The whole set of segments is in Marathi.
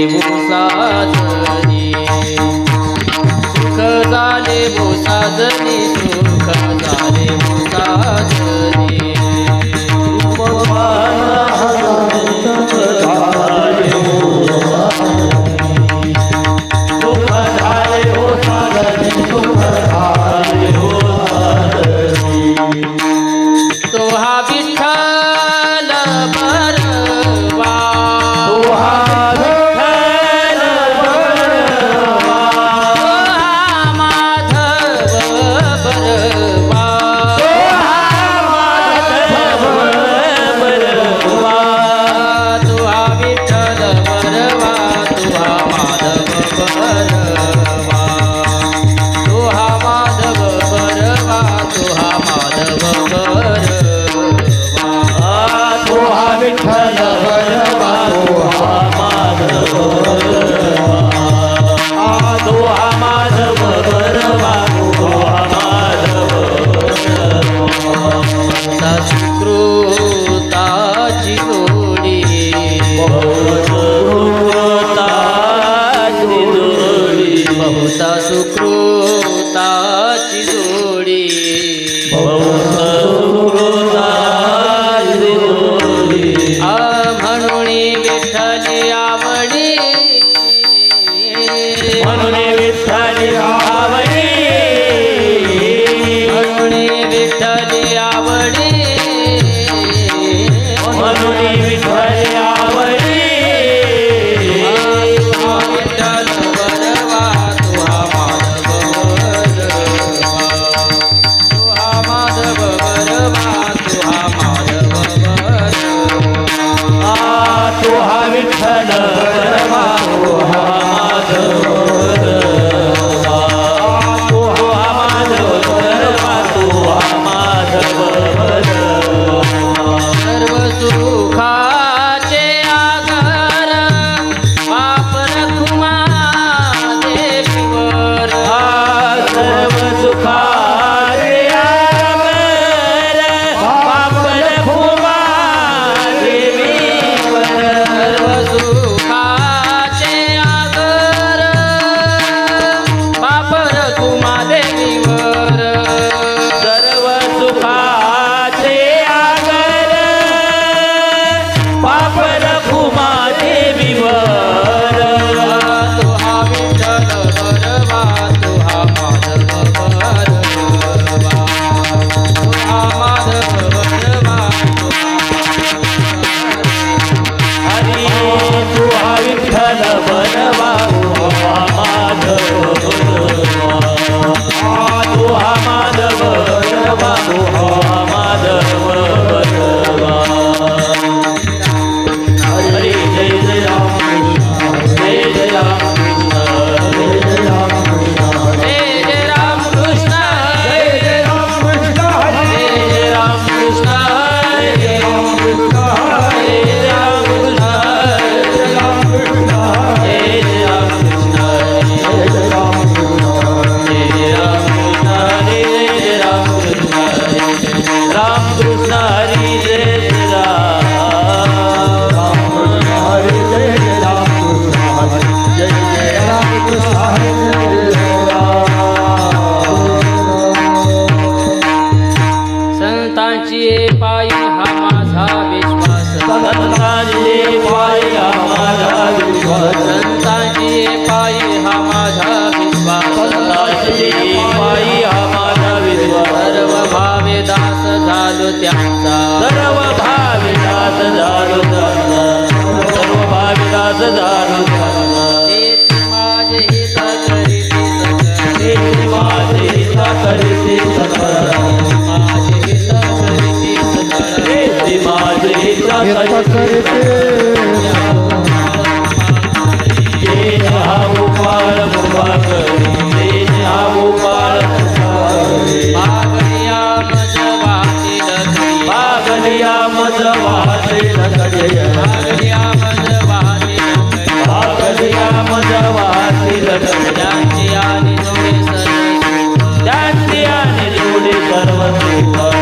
भूसाजनी सुख झाले भूसाजनी सुख झाले भूसाजनी तो हा विठ्ठल बरवा सुकृताची जोडी बहुता सुकृताची जोडी म्हणून विठ्ठली आवडी म्हणून विठ्ठली आवडी म्हणून विठ्ठली आवडी म्हणून विठ्ठली आवडी विठ्ठल बरवा तुहा माधव बरवा तुहा माधव बरवा तुहा विठ्ठल बरवा तुहा माधव बरवा तुहा माधव बरवा तुहा माधव बरवा सर्व सुखाचे आगर बाप रखुमा देवीवर सर्व सुखाचे आगर बाप रखुमा देवीवर सर्व सुखाचे आगर बाप रखुमा देवीवर सर्व सुखाचे आगर बाप रखुमा देवीवर तुहा विठ्ठल बरवा तुहा माधव बरवा तुहा माधव बरवा हरी तुहा विठ्ठल बरवा तुहा माधव बरवा तुहा माधव बरवा तुहा माधव बरवा हरी जय जय राम जय जय राम जय जय राम कृष्ण जय जय राम कृष्ण जय जय राम कृष्ण जय राम कृष्ण जय राम कृष्ण जय राम कृष्ण जय राम कृष्ण जय राम कृष्ण जय राम कृष्ण जय राम कृष्ण राम कृष्ण हरी जय राम हरे जय राम कृष्ण जय जय राम कृष्ण संतांची पायी हा माझा विश्वास संतांची पायी हा माझा विश्वास संतांची पायी हा माझा विश्वास संतांची पायी हा माझा विश्वास सर्व भावे दास झालो त्यांचा सर्व भावे दास झालो त्यांचा सर्व भावे दास झालो त्यांचा माझे हित करीती सकळ माझे हित करीती सकळ माझे हित करीती सकळ माझे हित करीती हा गोपाळ गोपा करी हा गोपाळ बागलिया मज वाहतील बागलिया मज वाहतील बागलिया मज वाहतील बागलिया मज वाहतील त्यांची आणि जोडे सर्व त्यांची आणि जोडे सर्व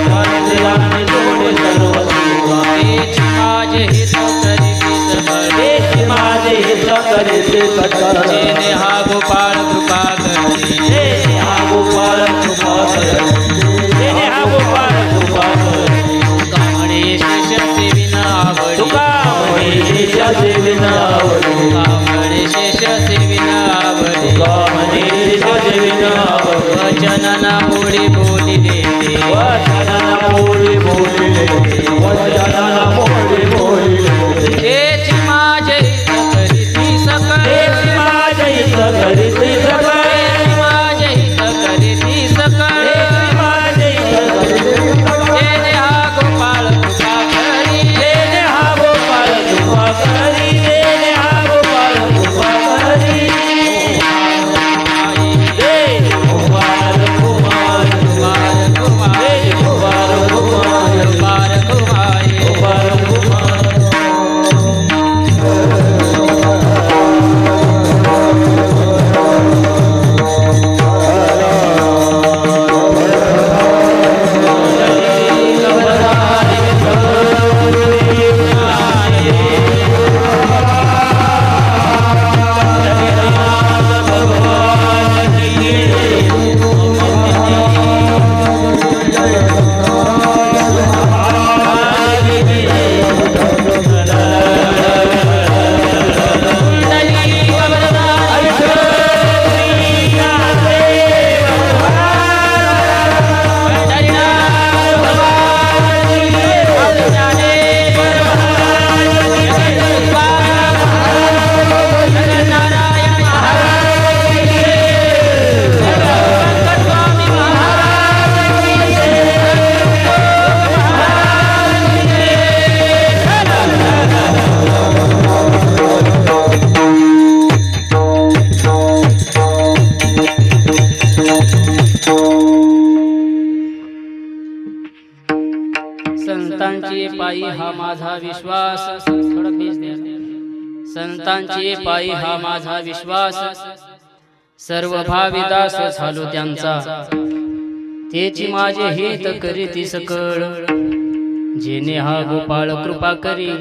त्यांची आणि जोडे सर्व माझे हित करी माझे हित करी जेने हा गोपाळ कृपा करी जेने हा गोपाळ कृपा करी जेने हा गोपाळ कृपा करी तुका म्हणे शेष सेविना आवडी तुका म्हणे शेष सेविना आवडी तुका म्हणे शेष सेविना आवडी तुका म्हणे शेष सेविना आवडी वचनना मोडी बोली देते वचनना मोडी बोली देते वचनना मोडी बोली देते तेची माझे हित करीती सकळ तेची माझे हित करीती सकळ तेची माझे हित करीती सकळ तेची माझे हित करीती सकळ जेने हा गोपाळ कृपा करी जेने हा गोपाळ कृपा करी जेने हा गोपाळ कृपा करी जय गोपाळ कुमार कुमार कुमार जय गोपाळ कुमार कुमार कुमार गोपाळ कुमार संतांची पायी हा माझा विश्वास थोडा बीज द्या. संतांची पायी हा माझा विश्वास सर्व भावी दास झालो त्यांचा तेची माझे हित करीती सकळ जेने हा गोपाळ कृपा करी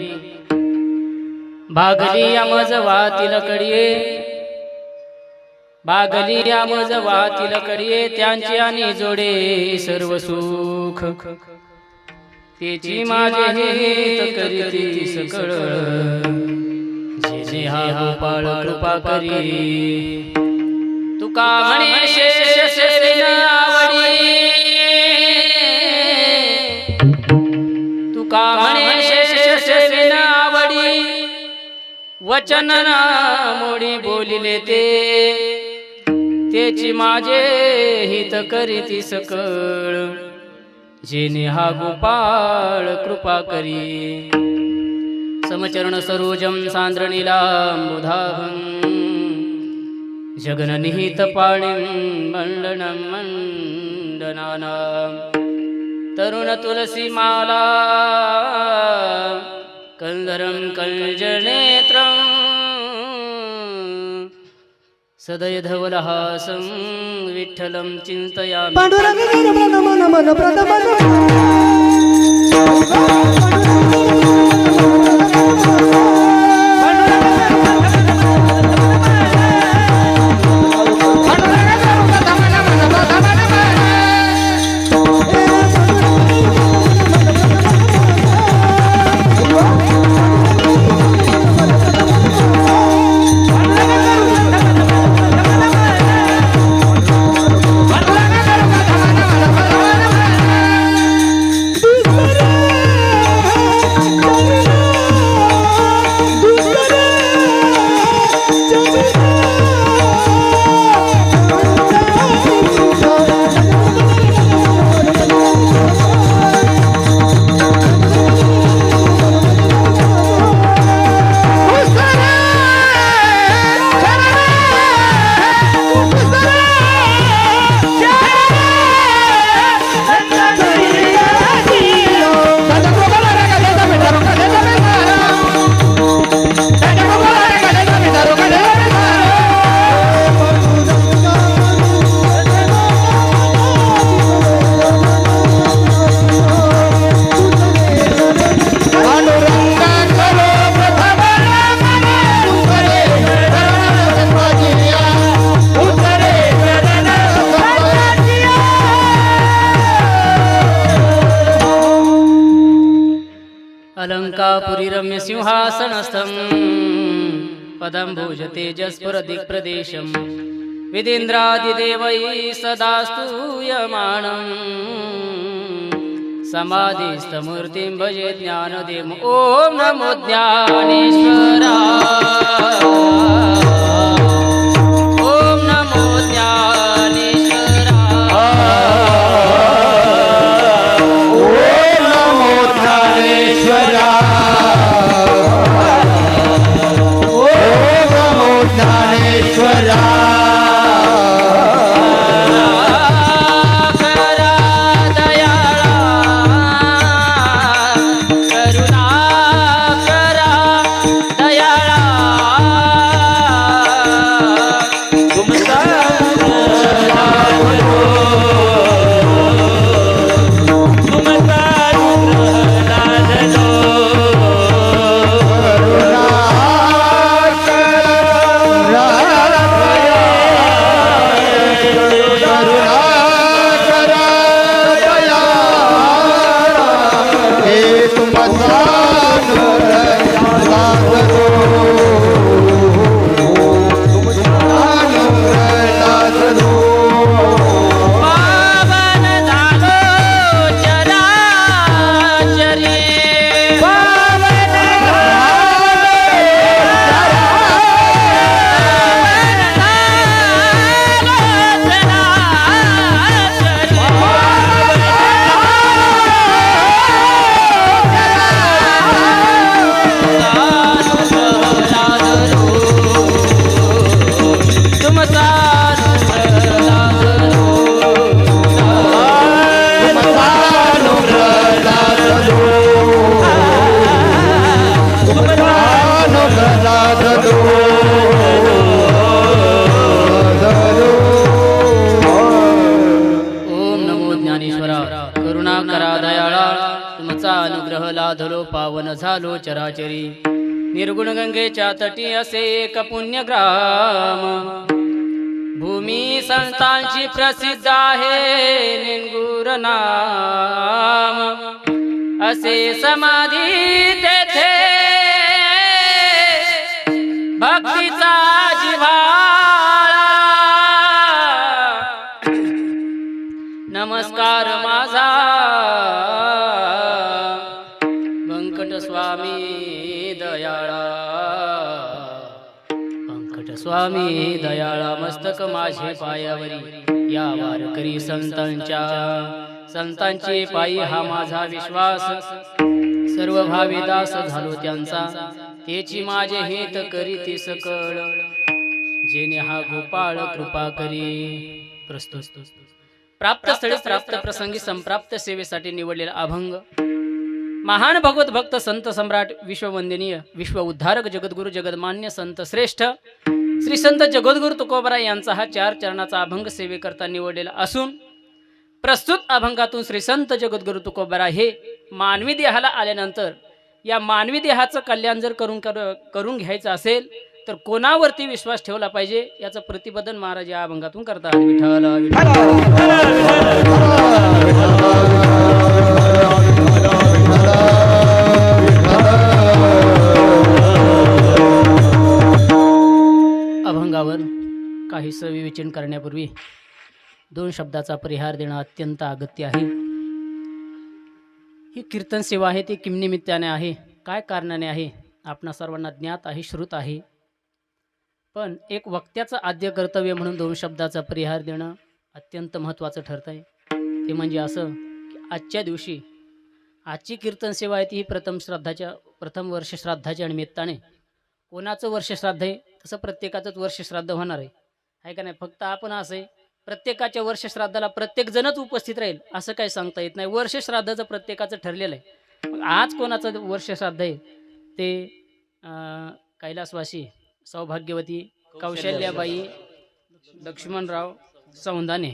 भागली या मज वाहतील कडिये भागली या मज वाहतील कडिये त्यांची आणि जोडे सर्व सुख तेची माझे हित करीती सकळ जेने हा गोपाळ कृपा करी तुका म्हणे शेष सेविना आवडी तुका म्हणे शेष सेविना आवडी वचन मोडी बोलिले तेची माझे हित करीती सकळ जेने हा गोपाळ कृपा करी समचरण सरोजम सांद्रनीलांबुधाभं जगननिहित पाणिं मंडनं मंडनानां तरुण तुलसी माला कंदरं कञ्जनेत्रं सदयधवलहासं विठ्ठलं चिन्तयामि रम्यसिंहासनस्थं पदं भुजतेजस्फुरदिक्प्रदेशं विदेन्द्रादिदेवैः सदा स्तूयमानं समाधिस्थमूर्तिं भजे ज्ञानदेवम् ॐ नमो ज्ञानेश्वराय ॐ नमो लाधलो पावन झालो चराचरी निर्गुण गंगेच्या तटी असे एक पुण्यग्राम भूमी संस्थांची प्रसिद्ध आहे निंगूर नाम असे समाधी तेथे भक्तीचा जिव्हाळा नमस्कार माझा स्वामी दयाळा अंकट स्वामी दयाळा मस्तक माझे पायावरी या वारकरी संतांची पायी हा माझा विश्वास सर्व भावी दास झालो त्यांचा तेची माझे हित करीती सकळ जेणे हा गोपाळ कृपा करी प्रस्तुत प्राप्त स्थळी प्राप्त प्रसंगी संप्राप्त सेवेसाठी निवडलेला अभंग महान भगवत भक्त संत सम्राट विश्ववंदनीय विश्व उद्धारक जगद्गुरु जगदमान्य संत श्रेष्ठ श्री संत जगद्गुरु तुकोबराय यांचा हा 4 चरणाचा अभंग सेवेकरता निवडलेला असून प्रस्तुत अभंगातून श्री संत जगद्गुरु तुकोबराय हे मानवी देहाला आल्यानंतर या मानवी देहाचं कल्याण जर करून घ्यायचं असेल तर कोणावरती विश्वास ठेवला पाहिजे याचं प्रतिपादन महाराज या अभंगातून करतात. विठ्ठल अभंगावर काही विवेचन करण्यापूर्वी 2 शब्दाचा परिहार देणं अत्यंत अगत्य आहे. ही कीर्तन सेवा आहे ती किमनिमित्ताने आहे, काय कारणाने आहे आपणा सर्वांना ज्ञात आहे, श्रुत आहे. पण एक वक्त्याचं आद्य कर्तव्य म्हणून 2 शब्दाचा परिहार देणं अत्यंत महत्त्वाचं ठरत आहे. ते म्हणजे असं की आजच्या दिवशी आजची कीर्तन सेवा आहे ती ही प्रथम वर्ष श्राद्धाच्या निमित्ताने कोणाचं वर्ष श्राद्ध आहे तसं प्रत्येकाचंच वर्ष श्राद्ध होणार आहे का नाही. फक्त आपण असं आहे प्रत्येकाच्या वर्ष श्राद्धाला प्रत्येक जणच उपस्थित राहील असं काही सांगता येत नाही. वर्ष श्राद्धाचं प्रत्येकाचं ठरलेलं आहे. मग आज कोणाचं वर्ष श्राद्ध आहे ते कैलासवासी सौभाग्यवती कौशल्याबाई लक्ष्मणराव सौंदाने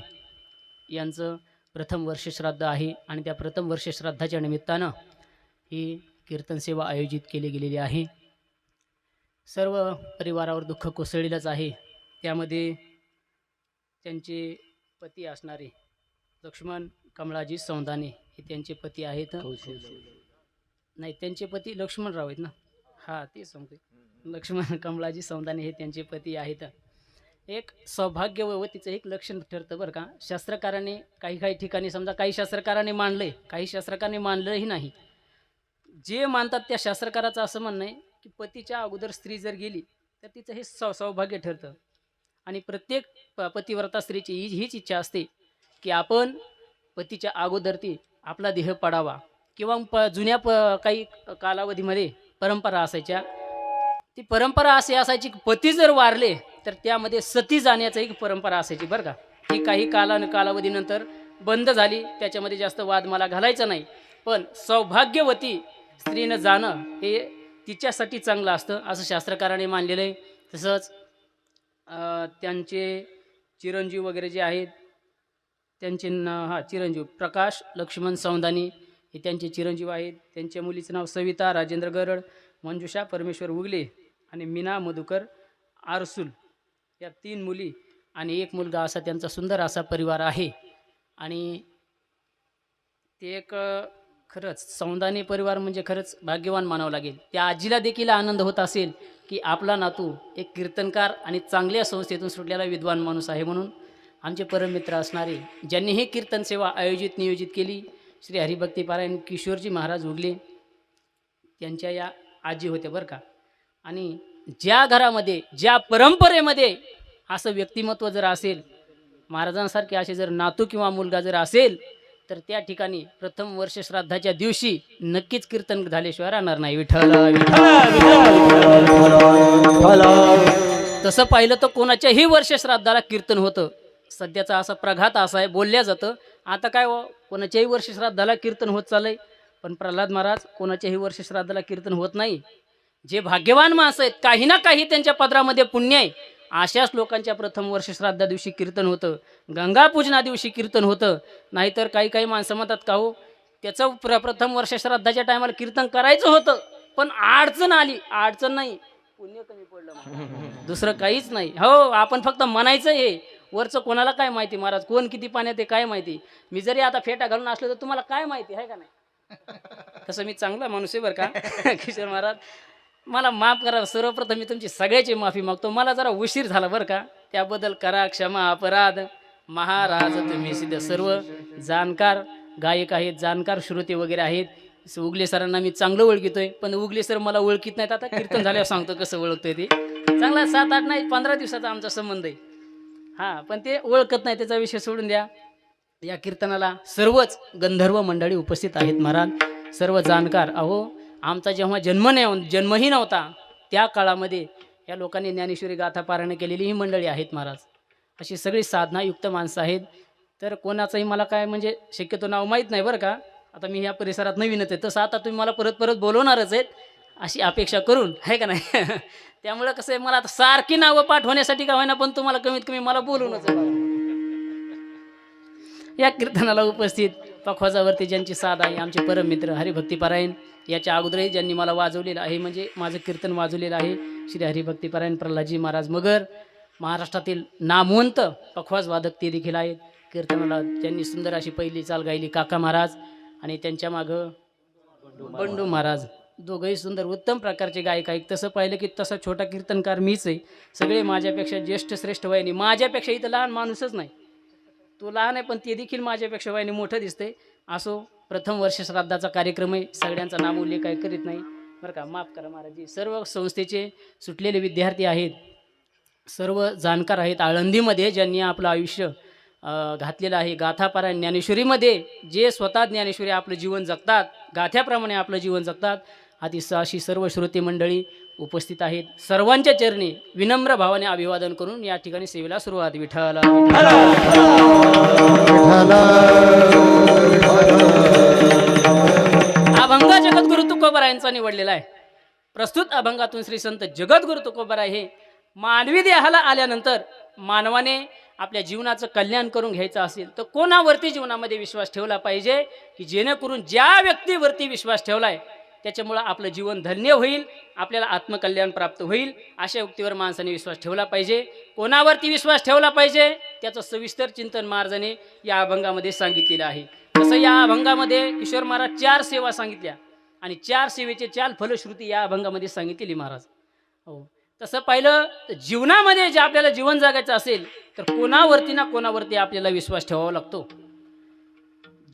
यांचं प्रथम वर्ष श्राद्ध आहे आणि त्या प्रथम वर्ष श्राद्धाच्या निमित्तानं ही कीर्तन सेवा आयोजित केली गेलेली आहे. सर्व परिवारावर दुःख कोसळलेलंच आहे. त्यामध्ये त्यांचे पती असणारे लक्ष्मण कमळाजी सौंदाने हे त्यांचे पती आहेत. नाही, त्यांचे पती लक्ष्मणराव आहेत ना. हा ते सांगते. लक्ष्मण कमलाजी सौंदाने हे त्यांचे पती आहेत. एक सौभाग्यवतीचं एक लक्षण ठरतं बरं का. शास्त्रकाराने काही काही ठिकाणी समजा काही शास्त्रकाराने मानलंय, काही शास्त्रकारांनी मानलंही नाही. जे मानतात त्या शास्त्रकाराचं असं म्हणणं आहे की पतीच्या अगोदर स्त्री जर गेली तर तिचं हे सौभाग्य ठरतं. आणि प्रत्येक पतिव्रता स्त्रीची हीच इच्छा असते की आपण पतीच्या अगोदर ती आपला देह पडावा. किंवा जुन्या काही कालावधीमध्ये परंपरा असायच्या. ती परंपरा अशी असायची की पती जर वारले तर त्यामध्ये सती जाण्याची एक परंपरा असायची बरं का. ती काही कालावधीनंतर बंद झाली. त्याच्यामध्ये जास्त वाद मला घालायचा नाही. पण सौभाग्यवती स्त्रीनं जाणं हे तिच्यासाठी चांगलं असतं असं शास्त्रकाराने मानलेलं आहे. तसंच त्यांचे चिरंजीव वगैरे जे आहेत त्यांचे चिरंजीव प्रकाश लक्ष्मण सौंदानी हे त्यांचे चिरंजीव आहेत. त्यांच्या मुलीचं नाव सविता राजेंद्र गरड, मंजुषा परमेश्वर उगले आणि मीना मधुकर आरसूल या 3 मुली आणि 1 मुलगा असा त्यांचा सुंदर असा परिवार आहे. आणि ते एक खरंच सौंदानी परिवार म्हणजे खरंच भाग्यवान मानावं लागेल. त्या आजीला देखील आनंद होत असेल की आपला नातू एक कीर्तनकार आणि चांगल्या संस्थेतून सुटलेला विद्वान माणूस आहे. म्हणून आमचे परममित्र असणारे ज्यांनी हे कीर्तन सेवा नियोजित केली श्री हरिभक्तीपारायण किशोरजी महाराज उगले त्यांच्या या आजी होत्या बरं का. आणि ज्या घरामध्ये ज्या परंपरेमध्ये असं व्यक्तिमत्व जर असेल महाराजांसारखे असे जर नातू किंवा मुलगा जर असेल तर त्या ठिकाणी प्रथम वर्ष श्राद्धाच्या दिवशी नक्कीच कीर्तन झाल्याशिवाय राहणार नाही. विठ्ठल तसं पाहिलं तर कोणाच्याही वर्ष श्राद्धाला कीर्तन होतं. सध्याचा असा प्रघात असा आहे बोलल्या जातं. आता काय कोणाच्याही वर्ष श्राद्धाला कीर्तन होत चाललंय. पण प्रल्हाद महाराज कोणाच्याही वर्ष श्राद्धाला कीर्तन होत नाही. जे भाग्यवान माणसं आहेत काही ना काही त्यांच्या पदरामध्ये पुण्य आहे अशाच लोकांच्या प्रथम वर्ष श्राद्धा दिवशी कीर्तन होतं. गंगा पूजना दिवशी कीर्तन होतं. नाहीतर काही काही माणसं म्हणतात का हो त्याचं प्रथम वर्ष श्राद्धाच्या टायमाला कीर्तन करायचं होतं पण अडचण आली. अडचण नाही पुण्य कमी पडलं दुसरं काहीच नाही. हो आपण फक्त म्हणायचं हे वरचं कोणाला काय माहिती महाराज कोण किती पाण्यात आहे काय माहिती. मी जरी आता फेटा घालून असलो तर तुम्हाला काय माहिती आहे का नाही. तसं मी चांगला माणूस आहे बरं का किशोर महाराज मला माफ करा. सर्वप्रथम मी तुमची सगळ्याची माफी मागतो. मला जरा उशीर झाला बरं का त्याबद्दल करा क्षमा. अपराध महाराज तुम्ही सिद्ध सर्व जाणकार गायक आहेत जाणकार श्रोते वगैरे आहेत. उगले सरांना मी चांगलं ओळखितोय पण उगले सर मला ओळखीत नाहीत. आता कीर्तन झाल्यावर सांगतो कसं ओळखतोय ते. चांगला 7-8 नाही 15 दिवसाचा आमचा संबंध आहे. हां पण ते ओळखत नाही त्याचा विषय सोडून द्या. या कीर्तनाला सर्वच गंधर्व मंडळी उपस्थित आहेत महाराज. सर्व जाणकार. अहो आमचा जेव्हा जन्मही नव्हता त्या काळामध्ये या लोकांनी ज्ञानेश्वरी गाथा पारायण केलेली ही मंडळी आहेत महाराज. अशी सगळी साधनायुक्त माणसं आहेत. तर कोणाचंही मला काय म्हणजे शक्यतो नाव माहीत नाही बरं का. आता मी ह्या परिसरात नवीनच आहे तसं आता तुम्ही मला परत बोलवणारच आहेत अशी अपेक्षा करून आहे का नाही. त्यामुळं कसं आहे मला आता सारखी नावं पाठवण्यासाठी का होईना पण तुम्हाला कमीत कमी मला बोलवूनच आहे. या कीर्तनाला उपस्थित पखवाजावरती ज्यांची साथ आहे आमचे परममित्र हरिभक्तीपारायण याच्या अगोदरही ज्यांनी मला वाजवलेलं आहे म्हणजे माझं कीर्तन वाजवलेलं आहे श्री हरिभक्तीपारायण प्रल्हादजी महाराज मगर. महाराष्ट्रातील नामवंत पखवाज वादक ते देखील आहेत. कीर्तनाला ज्यांनी सुंदर अशी पहिली चाल गायली काका महाराज आणि त्यांच्या मागं बंडू महाराज. दोघंही सुंदर उत्तम प्रकारचे गायक आहेत. तसं पाहिलं की तसा छोटा कीर्तनकार मीच आहे. सगळे माझ्यापेक्षा ज्येष्ठ श्रेष्ठ वयाने माझ्यापेक्षा इथं लहान माणूसच नाही. तो लहान आहे पण ते देखील माझ्यापेक्षा वयाने मोठं दिसतंय. असो प्रथम वर्ष श्राद्धाचा कार्यक्रम आहे. सगळ्यांचा नाम उल्लेख काय करीत नाही बरं का माफ करा महाराजी. सर्व संस्थेचे सुटलेले विद्यार्थी आहेत. सर्व जाणकार आहेत. आळंदीमध्ये ज्यांनी आपलं आयुष्य घातलेलं आहे गाथा पारायण ज्ञानेश्वरीमध्ये जे स्वतः ज्ञानेश्वरी आपलं जीवन जगतात गाथ्याप्रमाणे आपलं जीवन जगतात अशी सर्व श्रोते मंडळी उपस्थित आहेत. सर्वांच्या चरणी विनम्र भावाने अभिवादन करून या ठिकाणी सेवेला सुरुवात. विठ्ठल अभंग जगद्गुरु तुकोबारायांचा निवडलेला आहे. प्रस्तुत अभंगातून श्री संत जगद्गुरु तुकोबाराय हे मानवी देहाला आल्यानंतर मानवाने आपल्या जीवनाचं कल्याण करून घ्यायचं असेल तर कोणावरती जीवनामध्ये विश्वास ठेवला पाहिजे की जेणेकरून ज्या व्यक्तीवरती विश्वास ठेवलाय त्याच्यामुळं आपलं जीवन धन्य होईल आपल्याला आत्मकल्याण प्राप्त होईल. अशा व्यक्तीवर माणसाने विश्वास ठेवला पाहिजे. कोणावरती विश्वास ठेवला पाहिजे त्याचं सविस्तर चिंतन महाराजांनी या अभंगामध्ये सांगितलेलं आहे. तसं या अभंगामध्ये किशोर महाराज 4 सेवा सांगितल्या आणि 4 सेवेचे 4 फलश्रुती या अभंगामध्ये सांगितलेली महाराज. हो, तसं पाहिलं तर जीवनामध्ये जे आपल्याला जीवन जगायचं असेल तर कोणावरती ना कोणावरती आपल्याला विश्वास ठेवावा लागतो.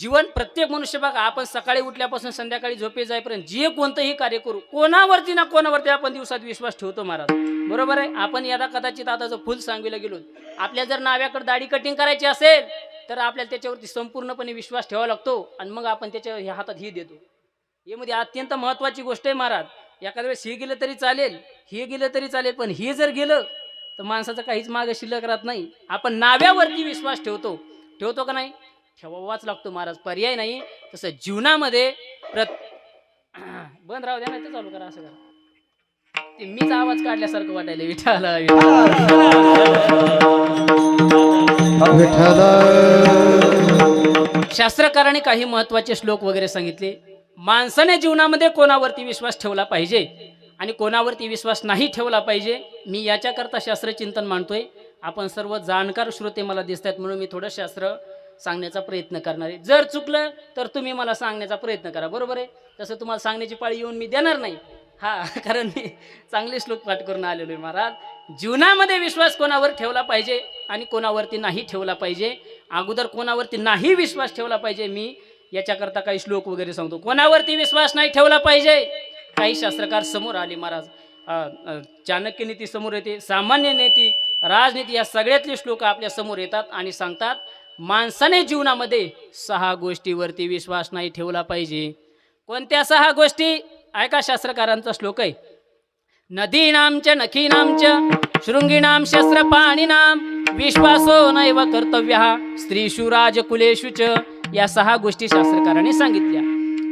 जीवन प्रत्येक मनुष्य बघा, आपण सकाळी उठल्यापासून संध्याकाळी झोपे जाईपर्यंत जे कोणतंही कार्य करू कोणावरती ना कोणावरती आपण दिवसात विश्वास ठेवतो महाराज. बरोबर आहे. आपण यदा कदाचित आता जर फुल सांगवीला गेलो, आपल्या जर नाव्याकडे दाढी कटिंग करायची असेल तर आपल्याला त्याच्यावरती संपूर्णपणे विश्वास ठेवावा लागतो आणि मग आपण त्याच्या ह्या हातात ही देतो. यामध्ये अत्यंत महत्त्वाची गोष्ट आहे महाराज. एखाद्या वेळेस हे गेलं तरी चालेल, हे गेलं तरी चालेल, पण हे जर गेलं तर माणसाचं काहीच मागं शिल्लक राहत नाही. आपण नाव्यावरती विश्वास ठेवतो का नाही? ठेवावाच लागतो महाराज, पर्याय नाही. तसं जीवनामध्ये बंद राहू द्या, नाही तर चालू करा, असं करा. ते मीच आवाज काढल्यासारखं वाटायला. विठाला शास्त्रकाराने काही महत्वाचे श्लोक वगैरे सांगितले. माणसाने जीवनामध्ये कोणावरती विश्वास ठेवला पाहिजे आणि कोणावरती विश्वास नाही ठेवला पाहिजे, मी याच्याकरता शास्त्रचिंतन मांडतोय. आपण सर्व जाणकार श्रोते मला दिसत आहेत म्हणून मी थोडं शास्त्र सांगण्याचा प्रयत्न करणार आहे. जर चुकलं तर तुम्ही मला सांगण्याचा प्रयत्न करा. बरोबर आहे. तसं तुम्हाला सांगण्याची पाळी येऊन मी देणार नाही, हा, कारण मी चांगले श्लोक पाठ करून आलेलो आहे महाराज. जीवनामध्ये विश्वास कोणावर ठेवला पाहिजे आणि कोणावरती नाही ठेवला पाहिजे. अगोदर कोणावरती नाही विश्वास ठेवला पाहिजे, मी याच्याकरता काही श्लोक वगैरे सांगतो. कोणावरती विश्वास नाही ठेवला पाहिजे, काही शास्त्रकार समोर आले महाराज. चाणक्य नीती समोर येते, सामान्य नीती, राजनीती, या सगळ्यातले श्लोक आपल्या समोर येतात आणि सांगतात माणसाने जीवनामध्ये 6 गोष्टीवरती विश्वास नाही ठेवला पाहिजे. कोणत्या 6 गोष्टी? ऐका, शास्त्रकारांचा श्लोक आहे. नदीनां च नखीनां च शृंगीणां शस्त्रपाणीनां विश्वासो नैव कर्तव्यः स्त्रीषु राजकुलेषु च. या 6 गोष्टी शास्त्रकारांनी सांगितल्या.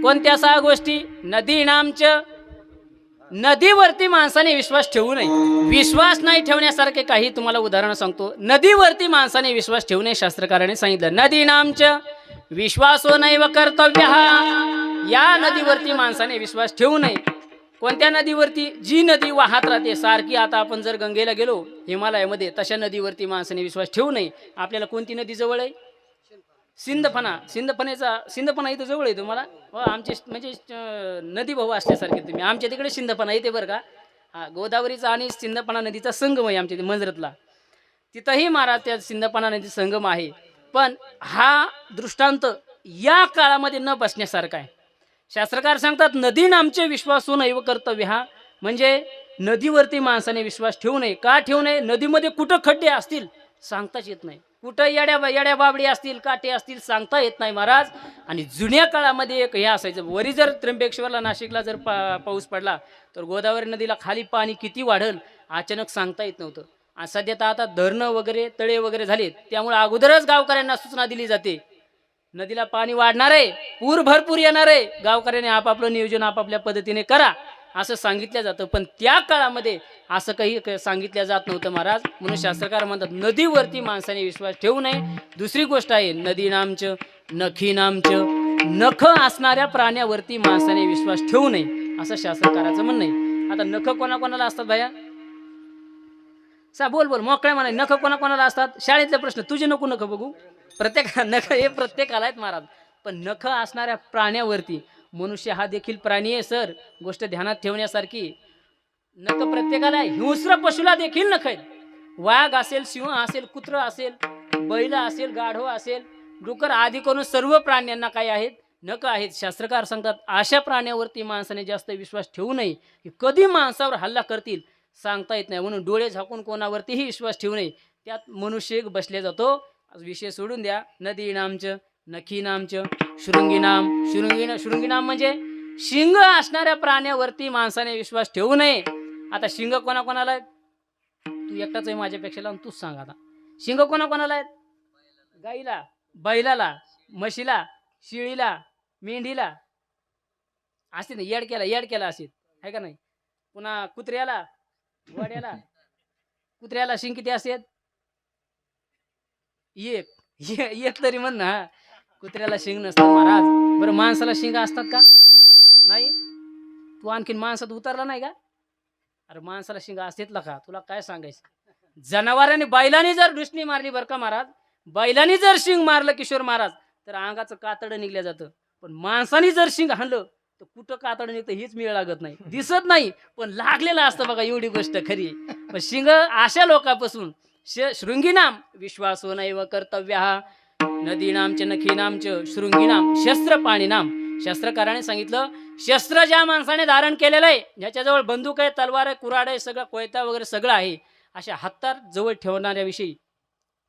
कोणत्या 6 गोष्टी? नदीनां च, नदीवरती माणसाने विश्वास ठेवू नये. विश्वास नाही ठेवण्यासारखे काही तुम्हाला उदाहरण सांगतो. नदीवरती माणसाने विश्वास ठेवू नये, शास्त्रकाराने सांगितलं. नदीनां च विश्वासो नैव कर्तव्यः. या नदीवरती माणसाने विश्वास ठेवू नये. कोणत्या नदीवरती? जी नदी वाहत राहते सारखी. आता आपण जर गंगेला गेलो हिमालयामध्ये, तशा नदीवरती माणसाने विश्वास ठेवू नये. आपल्याला कोणती नदी जवळ आहे? सिंधफणा. सिंधफणा इथं जवळ आहे तुम्हाला. आमचे म्हणजे नदी भाऊ असल्यासारखे तुम्ही. आमच्या तिकडे सिंधफणा येते बरं का. हा, गोदावरीचा आणि सिंधफणा नदीचा संगम आहे आमच्या मंजरतला. तिथंही महाराज त्या सिंधफणा नदी संगम आहे. पण हा दृष्टांत या काळामध्ये न बसण्यासारखा आहे. शास्त्रकार सांगतात नदीनांचे विश्वासो नैव कर्तव्य. हा म्हणजे नदीवरती माणसाने विश्वास ठेवू नये. का ठेवू नये? नदीमध्ये कुठं खड्डे असतील सांगताच येत नाही, कुठं येड्या बाबडी असतील, काटे असतील, सांगता येत नाही महाराज. आणि जुन्या काळामध्ये एक हे असायचं, वरी जर त्र्यंबकेश्वरला, नाशिकला जर पाऊस पडला तर गोदावरी नदीला खाली पाणी किती वाढल अचानक सांगता येत नव्हतं. आणि सध्या तर आता धरणं वगैरे, तळे वगैरे झालेत, त्यामुळे अगोदरच गावकऱ्यांना सूचना दिली जाते नदीला पाणी वाढणार आहे, पूर भरपूर येणार आहे, गावकऱ्यांनी आपापलं नियोजन आपापल्या पद्धतीने करा असं सांगितलं जातं. पण त्या काळामध्ये असं काही सांगितलं जात नव्हतं महाराज. म्हणून शास्त्रकार म्हणतात नदीवरती माणसाने विश्वास ठेवू नये. दुसरी गोष्ट आहे नदीनांच नखीनांच, नख असणाऱ्या प्राण्यावरती माणसाने विश्वास ठेवू नये असं शास्त्रकाराचं म्हणणं आहे. आता नख कोणाकोणाला असतात भया? बोल मोकळ्या म्हणा. नख कोणाकोणाला असतात? शाळेतले प्रश्न. तुझे नको नख बघू. प्रत्येक नख हे प्रत्येकाला आहेत महाराज. पण नख असणाऱ्या प्राण्यावरती, मनुष्य हा देखील प्राणी आहे सर, गोष्ट ध्यानात ठेवण्यासारखी. नख प्रत्येकाला आहे. हिंस्र पशुला देखील नख आहेत. वाघ असेल, सिंह असेल, कुत्र असेल, बैल असेल, गाढव असेल, डुकर आदी करून सर्व प्राण्यांना काय आहेत? नख आहेत. शास्त्रकार सांगतात अशा प्राण्यावरती माणसाने जास्त विश्वास ठेवू नये. की कधी माणसावर हल्ला करतील सांगता येत नाही. म्हणून डोळे झाकून कोणावरतीही विश्वास ठेवू नये. त्यात मनुष्य बसले जातो. विषय सोडून द्या. नदीनांच नखीनांच शृंगीनाम. शृंगीनाम म्हणजे शिंग असणाऱ्या प्राण्यावरती माणसाने विश्वास ठेवू नये. आता शिंग कोणाकोणाला आहेत? तू एकटाच आहे माझ्यापेक्षा, लावून तूच सांग. आता शिंग कोणाकोणाला आहेत? गाईला, बैलाला, म्हशीला, शिळीला, मेंढीला असते ना. येडक्याला असते आहे का नाही? पुन्हा कुत्र्याला, वाड्याला. कुत्र्याला शिंग किती असतात? एक तरी म्हण ना. कुत्र्याला शिंग नसतात महाराज. बरं माणसाला शिंग असतात का? नाही. तू आणखीन माणसात उतरला नाही का? अरे माणसाला शिंग असतेत का? तुला काय सांगायचं. जनावरांनी, बैलांनी जर ढुसणी मारली बरं का महाराज, बैलांनी जर शिंग मारलं किशोर महाराज तर अंगाचं कातडं निघलं जातं. पण माणसाने जर शिंग हाणलं तर कुठं कातडं निघतं हेच मिळ लागत नाही, दिसत नाही पण लागलेलं असतं बघा, एवढी गोष्ट खरी आहे. पण शिंग अशा लोकांपासून शृंगीनाम विश्वासो नैव कर्तव्य, नदीनामचे नखीनामच शृंगीनाम शस्त्रपाणीनाम. शस्त्रकाराने सांगितलं, शस्त्र ज्या माणसाने धारण केलेलं आहे, ज्याच्याजवळ बंदूक आहे, तलवार आहे, कुऱ्हाड आहे, सगळं कोयता वगैरे सगळं आहे, अशा हत्यार जवळ ठेवणाऱ्याविषयी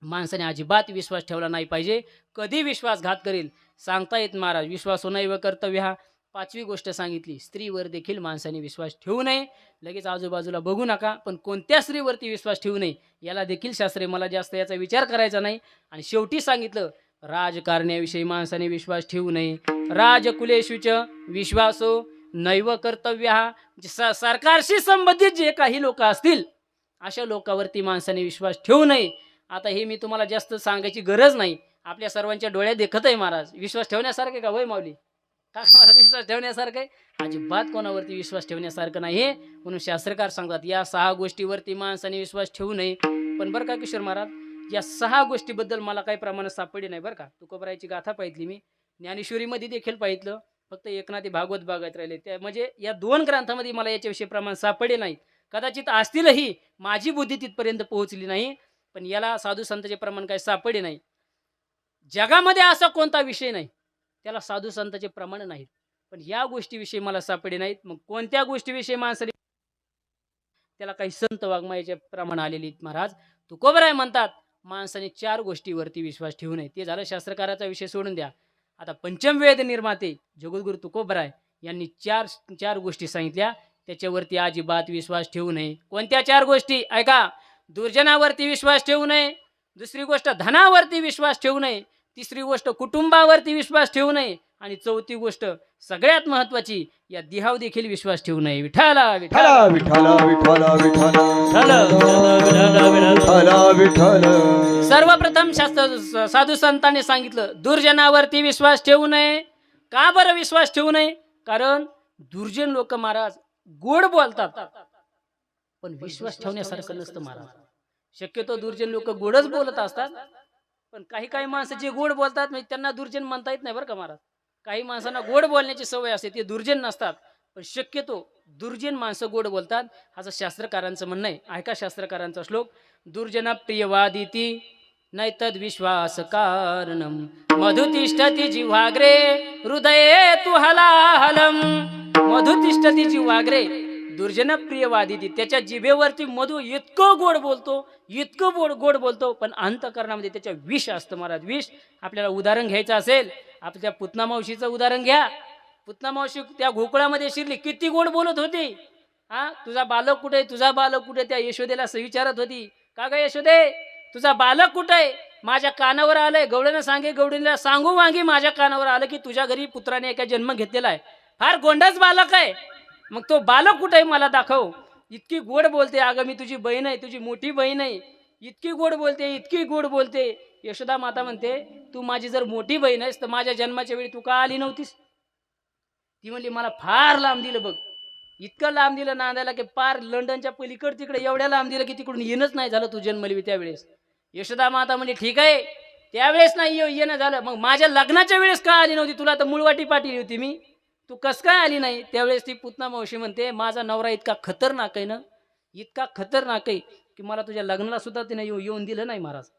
माणसाने अजिबात विश्वास ठेवला नाही पाहिजे. कधी विश्वासघात करेल सांगता येत महाराज. विश्वासो नैव कर्तव्य. 5वी गोष्ट सांगितली, स्त्रीवर देखील माणसाने विश्वास ठेवू नये. लगेच आजूबाजूला बघू नका, पण कोणत्या स्त्रीवरती विश्वास ठेवू नये याला देखील शास्त्रे, मला जास्त याचा विचार करायचा नाही. आणि शेवटी सांगितलं, राजकारण्याविषयी माणसाने विश्वास ठेवू नये. राजकुलेशुच विश्वासो नैव कर्तव्य. सरकारशी संबंधित जे काही लोक असतील अशा लोकांवरती माणसाने विश्वास ठेवू नये. आता हे मी तुम्हाला जास्त सांगायची गरज नाही, आपल्या सर्वांच्या डोळ्यात देखत आहे महाराज. विश्वास ठेवण्यासारखे का वय माऊली? का महाराज विश्वास ठेवण्यासारखं आहे? अजिबात कोणावरती विश्वास ठेवण्यासारखं नाही आहे. म्हणून शास्त्रकार सांगतात या 6 गोष्टीवरती माणसाने विश्वास ठेवू नये. पण बरं का किशोर महाराज, या 6 गोष्टीबद्दल मला काही प्रमाणात सापडली नाही बरं का. तुकोबरायची गाथा पाहितली मी, ज्ञानेश्वरीमध्ये देखील पाहितलं, फक्त एकनाथी भागवत भागात राहिले त्या, म्हणजे या 2 ग्रंथामध्ये मला याच्याविषयी प्रमाण सापडले नाही. कदाचित असतीलही, माझी बुद्धी तिथपर्यंत पोहोचली नाही, पण याला साधू संतांचे प्रमाण काही सापडले नाही. जगामध्ये असा कोणता विषय नाही त्याला साधू संतांचे प्रमाण नाहीत, पण या गोष्टीविषयी मला सापडले नाहीत. मग कोणत्या गोष्टीविषयी माणसाने त्याला काही संत वाङ्मयाचे प्रमाण आलेले आहेत महाराज. तुकोबराय म्हणतात माणसाने 4 गोष्टीवरती विश्वास ठेवू नये. ते झालं शास्त्रकाराचा विषय, सोडून द्या. आता पंचमवेद निर्माते जगद्गुरु तुकोबराय यांनी 4 गोष्टी सांगितल्या, त्याच्यावरती अजिबात विश्वास ठेवू नये. कोणत्या 4 गोष्टी ऐका? दुर्जनावरती विश्वास ठेवू नये. दुसरी गोष्ट धनावरती विश्वास ठेवू नये. तिसरी गोष्ट कुटुंबावरती विश्वास ठेवू नये. आणि चौथी गोष्ट सगळ्यात महत्वाची, या देहावर देखील विश्वास ठेवू नये. विठाला विठाला विठाला विठाला विठाला विठाला. सर्वप्रथम शास्त्र साधू संतांनी सांगितलं दुर्जनावरती विश्वास ठेवू नये. का बरं विश्वास ठेवू नये? कारण दुर्जन लोक महाराज गोड बोलतात, पण विश्वास ठेवण्यासारखं नसतं महाराज. शक्यतो दुर्जन लोक गोडच बोलत असतात, पण काही माणसं जे गोड बोलतात म्हणजे त्यांना दुर्जन म्हणता येत नाही बरं का महाराज. काही माणसांना गोड बोलण्याची सवय असते, ते दुर्जन नसतात, पण शक्यतो दुर्जन माणसं गोड बोलतात, असं शास्त्रकारांचं म्हणणं आहे. ऐका शास्त्रकारांचा श्लोक, दुर्जन प्रियवादिती नैतद विश्वास कारणम मधुतिष्ठती जिव्हाग्रे हृदये तु हलाहलम. मधुतिष्ठती जिव्हाग्रे, दुर्जन प्रियवादिती, त्याच्या जिभेवरती मधु इतकं गोड बोलतो, इतकं गोड बोलतो, पण अंतःकरणामध्ये त्याच्या विष असतं महाराज, विष. आपल्याला उदाहरण घ्यायचं असेल, आपल्या पुतना मावशीचं उदाहरण घ्या. पुतना मावशी त्या गोकुळामध्ये शिरली, किती गोड बोलत होती. तुझा बालक कुठे, तुझा बालक कुठे, त्या यशोदेला विचारत होती, का ग यशोदे तुझा बालक कुठे? माझ्या कानावर आलंय, गवळीनं सांगे, गवळीला सांगू वांगी माझ्या कानावर आलं की तुझ्या घरी पुत्राने एका जन्म घेतलेला आहे, फार गोंडाच बालक आहे, मग तो बालक कुठे आहे मला दाखव. इतकी गोड बोलते, अगं मी तुझी बहीण आहे, तुझी मोठी बहीण आहे, इतकी गोड बोलते, इतकी गोड बोलते. यशोदा माता म्हणते, तू माझी जर मोठी बहीण आहेस तर माझ्या जन्माच्या वेळी तू का आली नव्हतीस? ती म्हणली, मला फार लांब दिलं बघ, इतकं लांब दिलं नांदायला की पार लंडनच्या पलीकडे तिकडे एवढ्या लांब दिलं की तिकडून येणंच नाही झालं तू जन्मली त्यावेळेस. यशोदा माता म्हणली, ठीक आहे त्यावेळेस नाही येणं झालं, मग माझ्या लग्नाच्या वेळेस का आली नव्हती? तुला तर मुळवाटी पाठवली होती मी, तू कस काय आली नाही? त्यावेळेस ती पुतना मावशी म्हणते, माझा नवरा इतका खतरनाक आहे ना, इतका खतरनाक आहे की मला तुझ्या लग्नाला सुद्धा तिने येऊन दिलं नाही महाराज.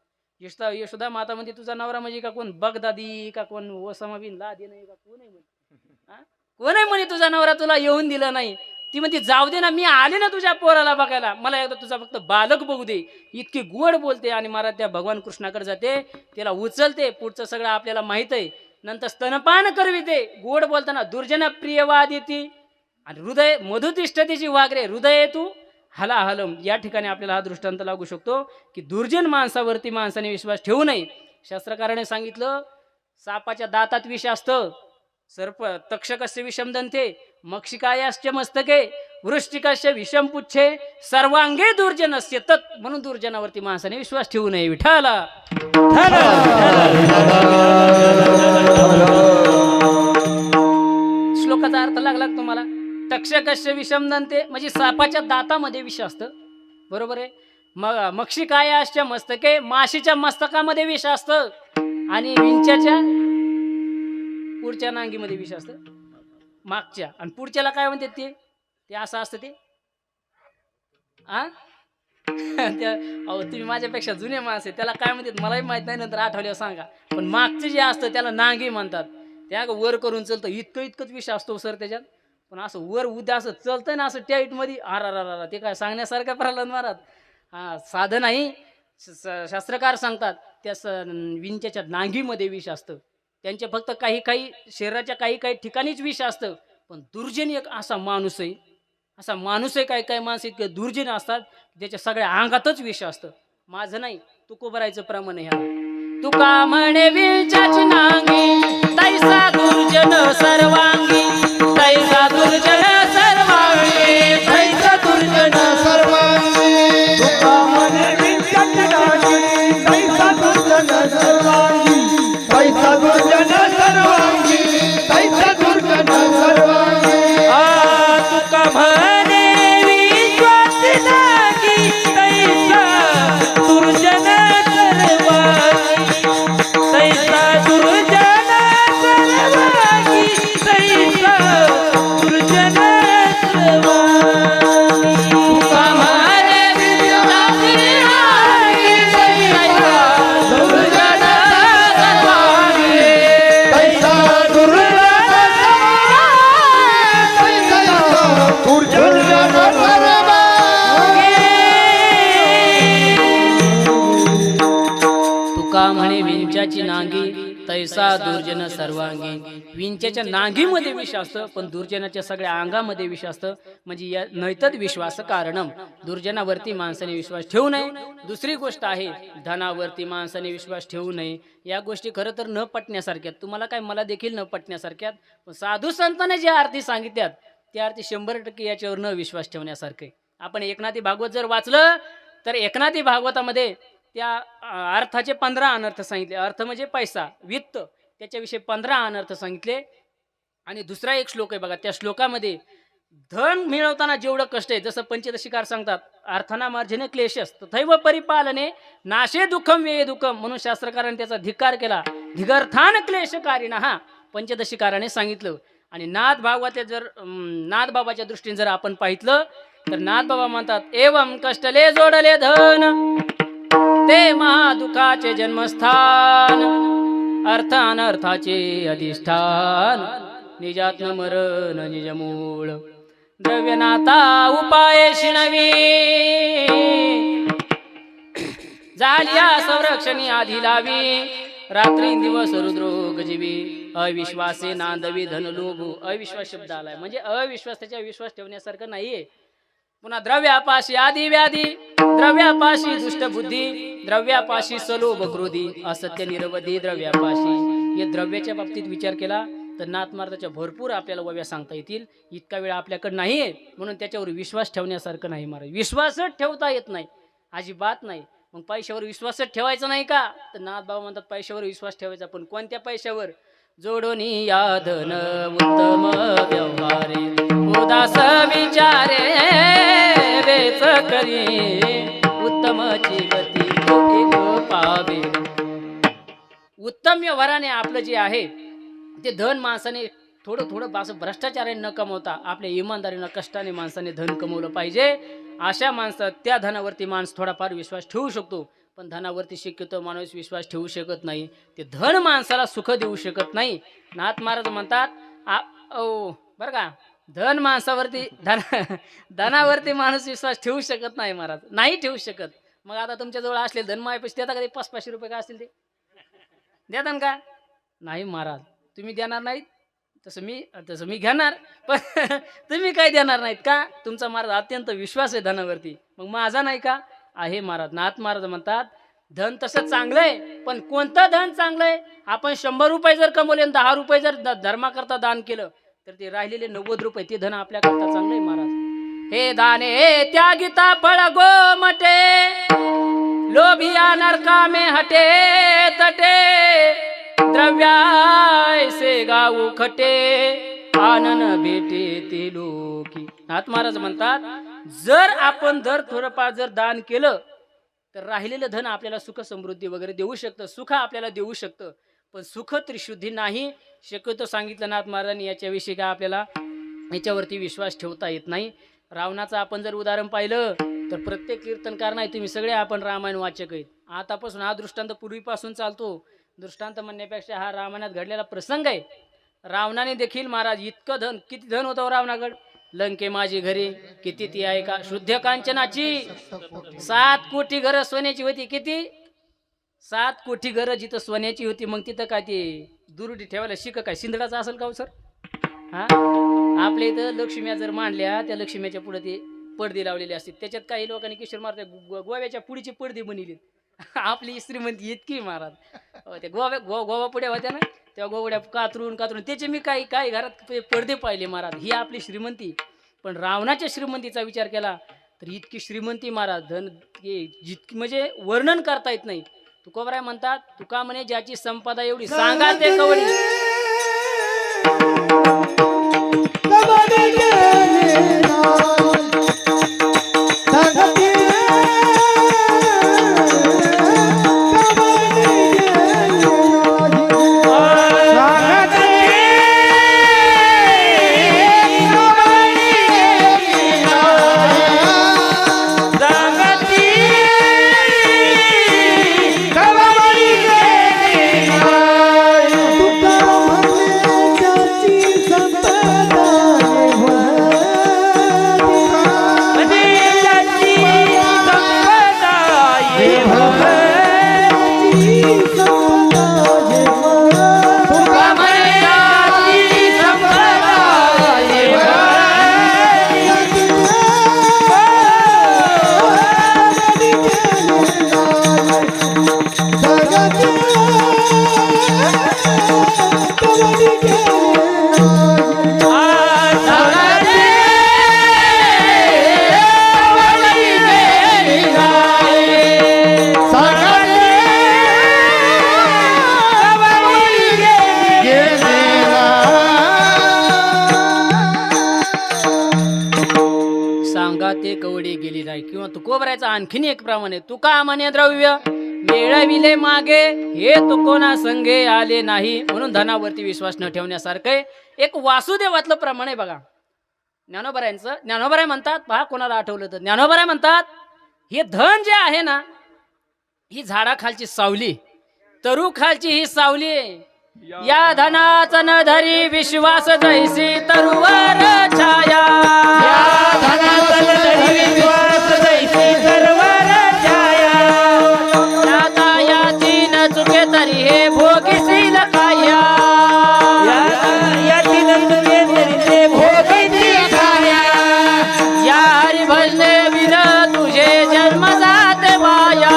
यशोदा माता म्हणते, तुझा नवरा म्हणजे का कोण बगदादी का कोण ओसामा बिन लादेन आहे का कोण आहे म्हणे, कोण आहे म्हणे तुझा नवरा तुला येऊन दिलं नाही? ती म्हणते, जाऊ दे ना, मी आले ना तुझ्या पोराला बघायला, मला एकदा तुझा फक्त बालक बघू दे. इतकी गोड बोलते आणि महाराज त्या भगवान कृष्णाकडे जाते, त्याला उचलते, पुढचं सगळं आपल्याला माहित आहे. नंतर स्तनपान करविते, गोड बोलताना दुर्जन प्रियवाद येते आणि हृदय मधुतिष्ठतीची वागरे हृदय तू हलाहलम. या ठिकाणी आपल्याला हा दृष्टांत लागू शकतो की दुर्जन माणसावरती माणसाने विश्वास ठेवू नये. शास्त्रकाराने सांगितलं, सापाच्या दातात विष असतं, सर्प तक्षकस्य विषम दंते, मक्षिकायाश्च मस्तके, वृष्टिकाश्च विषम पुच्छे, सर्वांगे दुर्जनस्य तत्. म्हणून दुर्जनावरती माणसाने विश्वास ठेवू नये. विठाला श्लोकाचा अर्थ लागला तुम्हाला? तक्षकस्य विषम दंते म्हणजे सापाच्या दातामध्ये विष असतं, बरोबर आहे. मक्षिकायाश्च मस्तके, माशीच्या मस्तकामध्ये विष असतं, आणि विंच्याच्या पुढच्या नांगीमध्ये विष असतं. मागच्या, आणि पुढच्याला काय म्हणतात ते असं असतं ते आ अहो तुम्ही माझ्यापेक्षा जुने माणसं आहे, त्याला काय म्हणतात मलाही माहित नाही, नंतर आठवल्यावर सांगा. पण मागचं जे असतं त्याला नांगी म्हणतात. त्या वर करून चलतं, इतकंच विषय असतो सर त्याच्यात. पण असं वर उद्या असं चलतंय ना असं टाईट मध्ये, आरा ते काय सांगण्यासारखं प्रल्हाद महाराज. हा साधं नाही, शास्त्रकार सांगतात त्या विंचेच्या नांगीमध्ये विष असतं. त्यांच्या फक्त काही शरीराच्या काही ठिकाणीच विष असतं. पण दुर्जन एक असा माणूस आहे, काही माणसं इतके दुर्जन असतात त्याच्या सगळ्या अंगातच विष असतं. माझं नाही, तुकोबरायचं प्रमाण आहे ह्याला. तुका म्हणे विंचाची नांगी तैसा दुर्जन सर्वांगी, तैसा दुर्जन सर्वांगी, तैसा दुर्जन सर्वांगी तुका म्हणे विंचची नांगी तैसा दुर्जन सर्वांगी, तैसा दुर्जन सर्वांगी, तैसा दुर्जन सर्वांगी. तुका म्हणे विश्वासी नांगी तैसा दुर्जन सर्वांगी, तैसा दुर्जन सर्वांगी, तैसा दुर्जन सर्वांगी. तुका म्हणे विश्वासी नांगी तैसा दुर्जन सर्वांगी, तैसा दुर्जन तुका म्हणे विंचाची नांगी तैसा दुर्जन सर्वांगी. विंचेच्या नांगीमध्ये विष असतं, पण दुर्जनाच्या सगळ्या अंगामध्ये विष असतं. म्हणजे या नैतद विश्वास कारणम, दुर्जनावरती माणसाने विश्वास ठेवू नये. दुसरी गोष्ट आहे धनावरती माणसाने विश्वास ठेवू नये. या गोष्टी खरं तर न पटण्यासारख्यात, तुम्हाला काय मला देखील न पटण्यासारख्यात. पण साधू संतांनी ज्या अर्थी सांगितल्यात त्या अर्थी 100% याच्यावर न विश्वास ठेवण्यासारखे. आपण एकनाथी भागवत जर वाचलं तर एकनाथी भागवतामध्ये त्या अर्थाचे 15 अनर्थ सांगितले. अर्थ म्हणजे पैसा, वित्त, त्याच्याविषयी 15 अनर्थ सांगितले. आणि दुसरा एक श्लोक आहे बघा, त्या श्लोकामध्ये धन मिळवताना जेवढं कष्ट आहे, जसं पंचदशिकार सांगतात अर्थाना मार्जने क्लेशस तथैव परिपालने नाशे दुःखम वे दुःखम, म्हणून शास्त्रकारांनी त्याचा धिक्कार केला. धिगर्थान क्लेशकारिणा, हा पंचदशिकाराने सांगितलं. आणि नाथ भागवत जर नाथ बाबाच्या दृष्टीने जर आपण पाहितलं तर नाथ बाबा म्हणतात एवं कष्टले जोडले धन ते महादुखाचे जन्मस्थान, अर्थ अनर्थाचे अधिष्ठान, निजात्म मरण निज मूळ, द्रव्यनाथा उपाय शिणवी, झालिया संरक्षणी आधी लावी, रात्री दिवस रुद्रोग जीवी, अविश्वासे नांदवी धन लोभू. अविश्वास शब्द आलाय म्हणजे अविश्वास, त्याच्या विश्वास ठेवण्यासारखं नाहीये. पुन्हा द्रव्यापाशी आधी व्याधी, द्रव्यापाशी दुष्ट बुद्धी, द्रव्यापाशी सलोभ क्रोधी, असत्य निरवधी द्रव्यापाशी. हे द्रव्याच्या बाबतीत विचार केला तर नाथमार्गाच्या भरपूर आपल्याला वव्या सांगता येतील. इतका वेळ आपल्याकडे नाहीये, म्हणून त्याच्यावर विश्वास ठेवण्यासारखं नाही. महाराज विश्वासच ठेवता येत नाही, अजिबात नाही. मग पैशावर विश्वासच ठेवायचा नाही का, तर नाथ बाबा म्हणतात पैशावर विश्वास ठेवायचा, पण कोणत्या पैशावर? जोडोनी याधन उत्तम व्यवहारे, उदास विचारे वेच करी, उत्तमची गती एक पावे. उत्तम व्यवहाराने आपलं जे आहे ते धन माणसाने थोडं असं भ्रष्टाचाराने न कमवता आपल्या इमानदारीनं कष्टाने माणसाने धन कमवलं पाहिजे. अशा माणसं त्या धनावरती माणूस थोडाफार विश्वास ठेवू शकतो, पण धनावरती शक्यतो माणूस विश्वास ठेवू शकत नाही. ते धन माणसाला सुख देऊ शकत नाही. नाथ महाराज म्हणतात बरं का, धन माणसावरती धनावरती माणूस विश्वास ठेवू शकत नाही. महाराज नाही ठेवू शकत. मग आता तुमच्याजवळ असले धन मायापेक्षा देता का ते 500-500 रुपये काय असतील ते देता का? नाही महाराज, तुम्ही देणार नाहीत, तसं मी घेणार, पण तुम्ही काय देणार नाहीत का? तुमचा महाराज अत्यंत विश्वास आहे धनावरती, मग माझा नाही का? आहे महाराज. नाथ महाराज म्हणतात धन तसं चांगलंय, पण कोणतं धन चांगलंय? आपण 100 रुपये जर कमवले आणि 10 रुपये जर धर्माकरता दान केलं तर ते राहिलेले 90 रुपये ते धन आपल्याकरता चांगलंय महाराज. हे दाने त्यागिता फळ गोमटे, लोभिया नरकामे हटे तटे, द्रव्यायसे गाऊ खटे, आनन भेटे ते लोकी. नाथ महाराज म्हणतात जर आपण थोडंफार जर दान केलं तर राहिलेलं धन आपल्याला सुख समृद्धी वगैरे देऊ शकतं, सुख आपल्याला देऊ शकतं. पण सुख त्रिशुद्धी नाही. शक्यतो सांगितलं नाथ महाराजांनी याच्याविषयी काय आपल्याला याच्यावरती विश्वास ठेवता येत नाही. रावणाचं आपण जर उदाहरण पाहिलं तर प्रत्येक कीर्तनकार नाही, तुम्ही सगळे आपण रामायण वाचक आहेत. आतापासून हा दृष्टांत पूर्वीपासून चालतो. दृष्टांत म्हणण्यापेक्षा हा रामायणात घडलेला प्रसंग आहे. रावणाने देखील महाराज इतकं धन, किती धन होतं रावणाकडे, लंके माझी घरी किती ती आहे का, शुद्ध कांचनाची 7 कोटी घरं सोन्याची होती. किती? 7 कोटी घरं जिथं सोन्याची होती. मग तिथं काय ते दुरुटी ठेवायला शिक काय सिंधडाचा असेल का हो सर? हा, आपल्या इथं लक्ष्म्या जर मांडल्या, त्या लक्ष्मीच्या पुढे ते पडदे लावलेले असतात. त्याच्यात काही लोकांनी किशोर मारते गोव्याच्या पुढीचे पडदे बनवले. आपली श्रीमंती इतकी महाराज, त्या गोवा पुढे होत्या ना, त्या गोवड्या कातरून त्याचे मी काही घरात पडदे पाहिले महाराज. ही आपली श्रीमंती. पण रावणाच्या श्रीमंतीचा विचार केला तर इतकी श्रीमंती महाराज, धन जितकी म्हणजे वर्णन करता येत नाही. तुकोबराय म्हणतात, तुका म्हणे ज्याची संपदा एवढी सांगा ते कवडी. ते कवडी गेली नाही. किंवा तुकोबरायचा आणखीन एक प्रमाणे, तुका म्हणे द्रव्य मिळविले मागे, हे तुकोना संगे आले नाही. म्हणून धनावरती विश्वास न ठेवण्यासारखं एक वासुदेवातलं प्रमाण आहे बघा. ज्ञानोबराय म्हणतात, पहा कोणाला आठवलं तर, ज्ञानोबराय म्हणतात हे धन जे आहे ना, ही झाडाखालची सावली, तरू खालची ही सावली. या धनाचा न धरी विश्वास जैसी तरुवर छाया. या धनाचा न धरी विश्वास जैसी तरुवर छाया. आता याची न चुके तरी हे भोगीशील काया. याची न चुके तरी ते भोगीशील काया. या हरी भजने विन तुझे जन्म जाते वाया.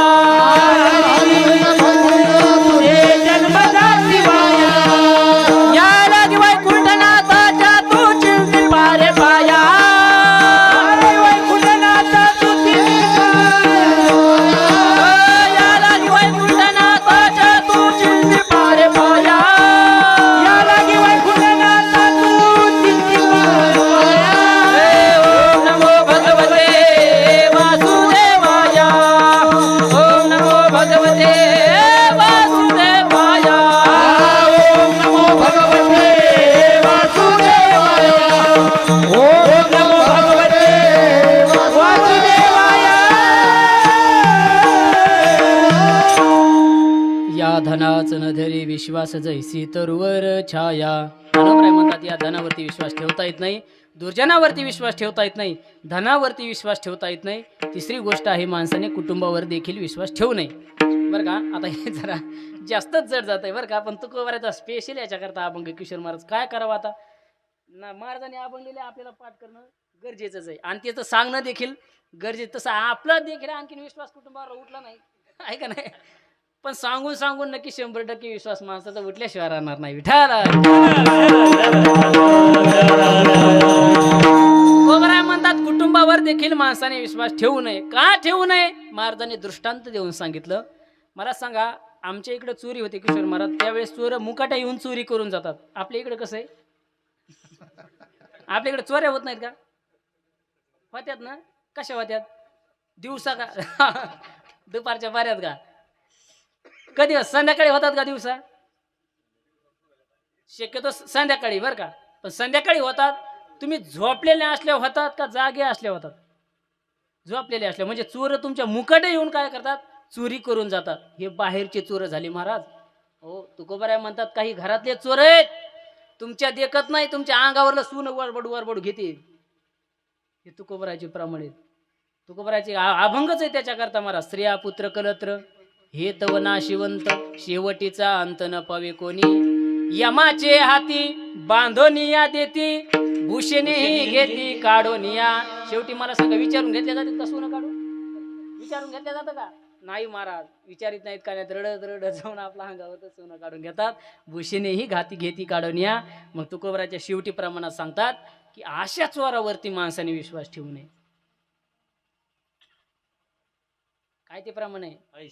धनाच न धरी विश्वास जैसी तरुवर छाया. ज्ञानोबराय म्हणतात या धनावरती विश्वास ठेवता येत नाही, दुर्जनावरती विश्वास ठेवता येत नाही, धनावरती विश्वास ठेवता येत नाही. तिसरी गोष्ट आहे माणसाने कुटुंबावर देखील विश्वास ठेवू नये. बरं का, आता हे जरा जास्तच जड जात आहे बरं का. पण तुकोबरायचा स्पेशल याच्याकरता अभंग किशोर महाराज काय करावं आता ना, महाराजांनी अभंगलेले आपल्याला पाठ करणं गरजेचंच आहे आणि त्याचं सांगणं देखील गरजेचं. तसं आपला देखील आणखीन विश्वास कुटुंबावर उठला नाही आहे का नाही, पण सांगून सांगून नक्की 100% विश्वास माणसाचा उठल्याशिवाय राहणार नाही. विठाला तुकोबराय म्हणतात कुटुंबावर देखील माणसाने विश्वास ठेवू नये. का ठेवू नये? महाराजांनी दृष्टांत देऊन सांगितलं. मला सांगा, आमच्या इकडे चोरी होते किशोर महाराज, त्यावेळेस चोर मुकाट्या येऊन चोरी करून जातात. आपल्या इकडे कसं आहे, आपल्याकडे चोऱ्या होत नाहीत का? होत्यात ना. कशा होत्यात? दिवसा का दुपारच्या बाऱ्यात का? कधी संध्याकाळी होतात का दिवसा? शक्यतो संध्याकाळी बरं का, पण संध्याकाळी होतात. तुम्ही झोपलेले असल्यावर होतात का जागे असल्यावर होतात? झोपलेले असल्या म्हणजे चोर तुमच्या मुकाटे येऊन काय करतात, चोरी करून जातात. हे बाहेरचे चोर झाले महाराज. हो तुकोबाराय म्हणतात काही घरातले चोर आहेत तुमच्या देखत नाही, तुमच्या अंगावरला सून वरबडू वरबडू घेते. हे तुकोबारायचे प्रमाण आहेत. तुकोबारायचे अभंगच आहे त्याच्याकरता महाराज. स्त्रिया पुत्र कलत्र हे तव नाशिवंत, शेवटीचा अंत न पावे कोणी. यमाचे हाती बांधोनिया देती, भूषणेही घेती काढोनिया. शेवटी मला सांगा विचारून घेतल्या जातात का सोनं काढून? विचारून घेतल्या जातं का? नाही महाराज, विचारित नाहीत का नाही, रडत रडत जाऊन आपला अंगावर सोनं काढून घेतात. भूषणेही घाती घेती काढोनिया. मग तुकोबाराच्या शेवटी प्रमाणात सांगतात की अशा चोरावरती माणसाने विश्वास ठेवू नये. काय ते प्रमाण आहे?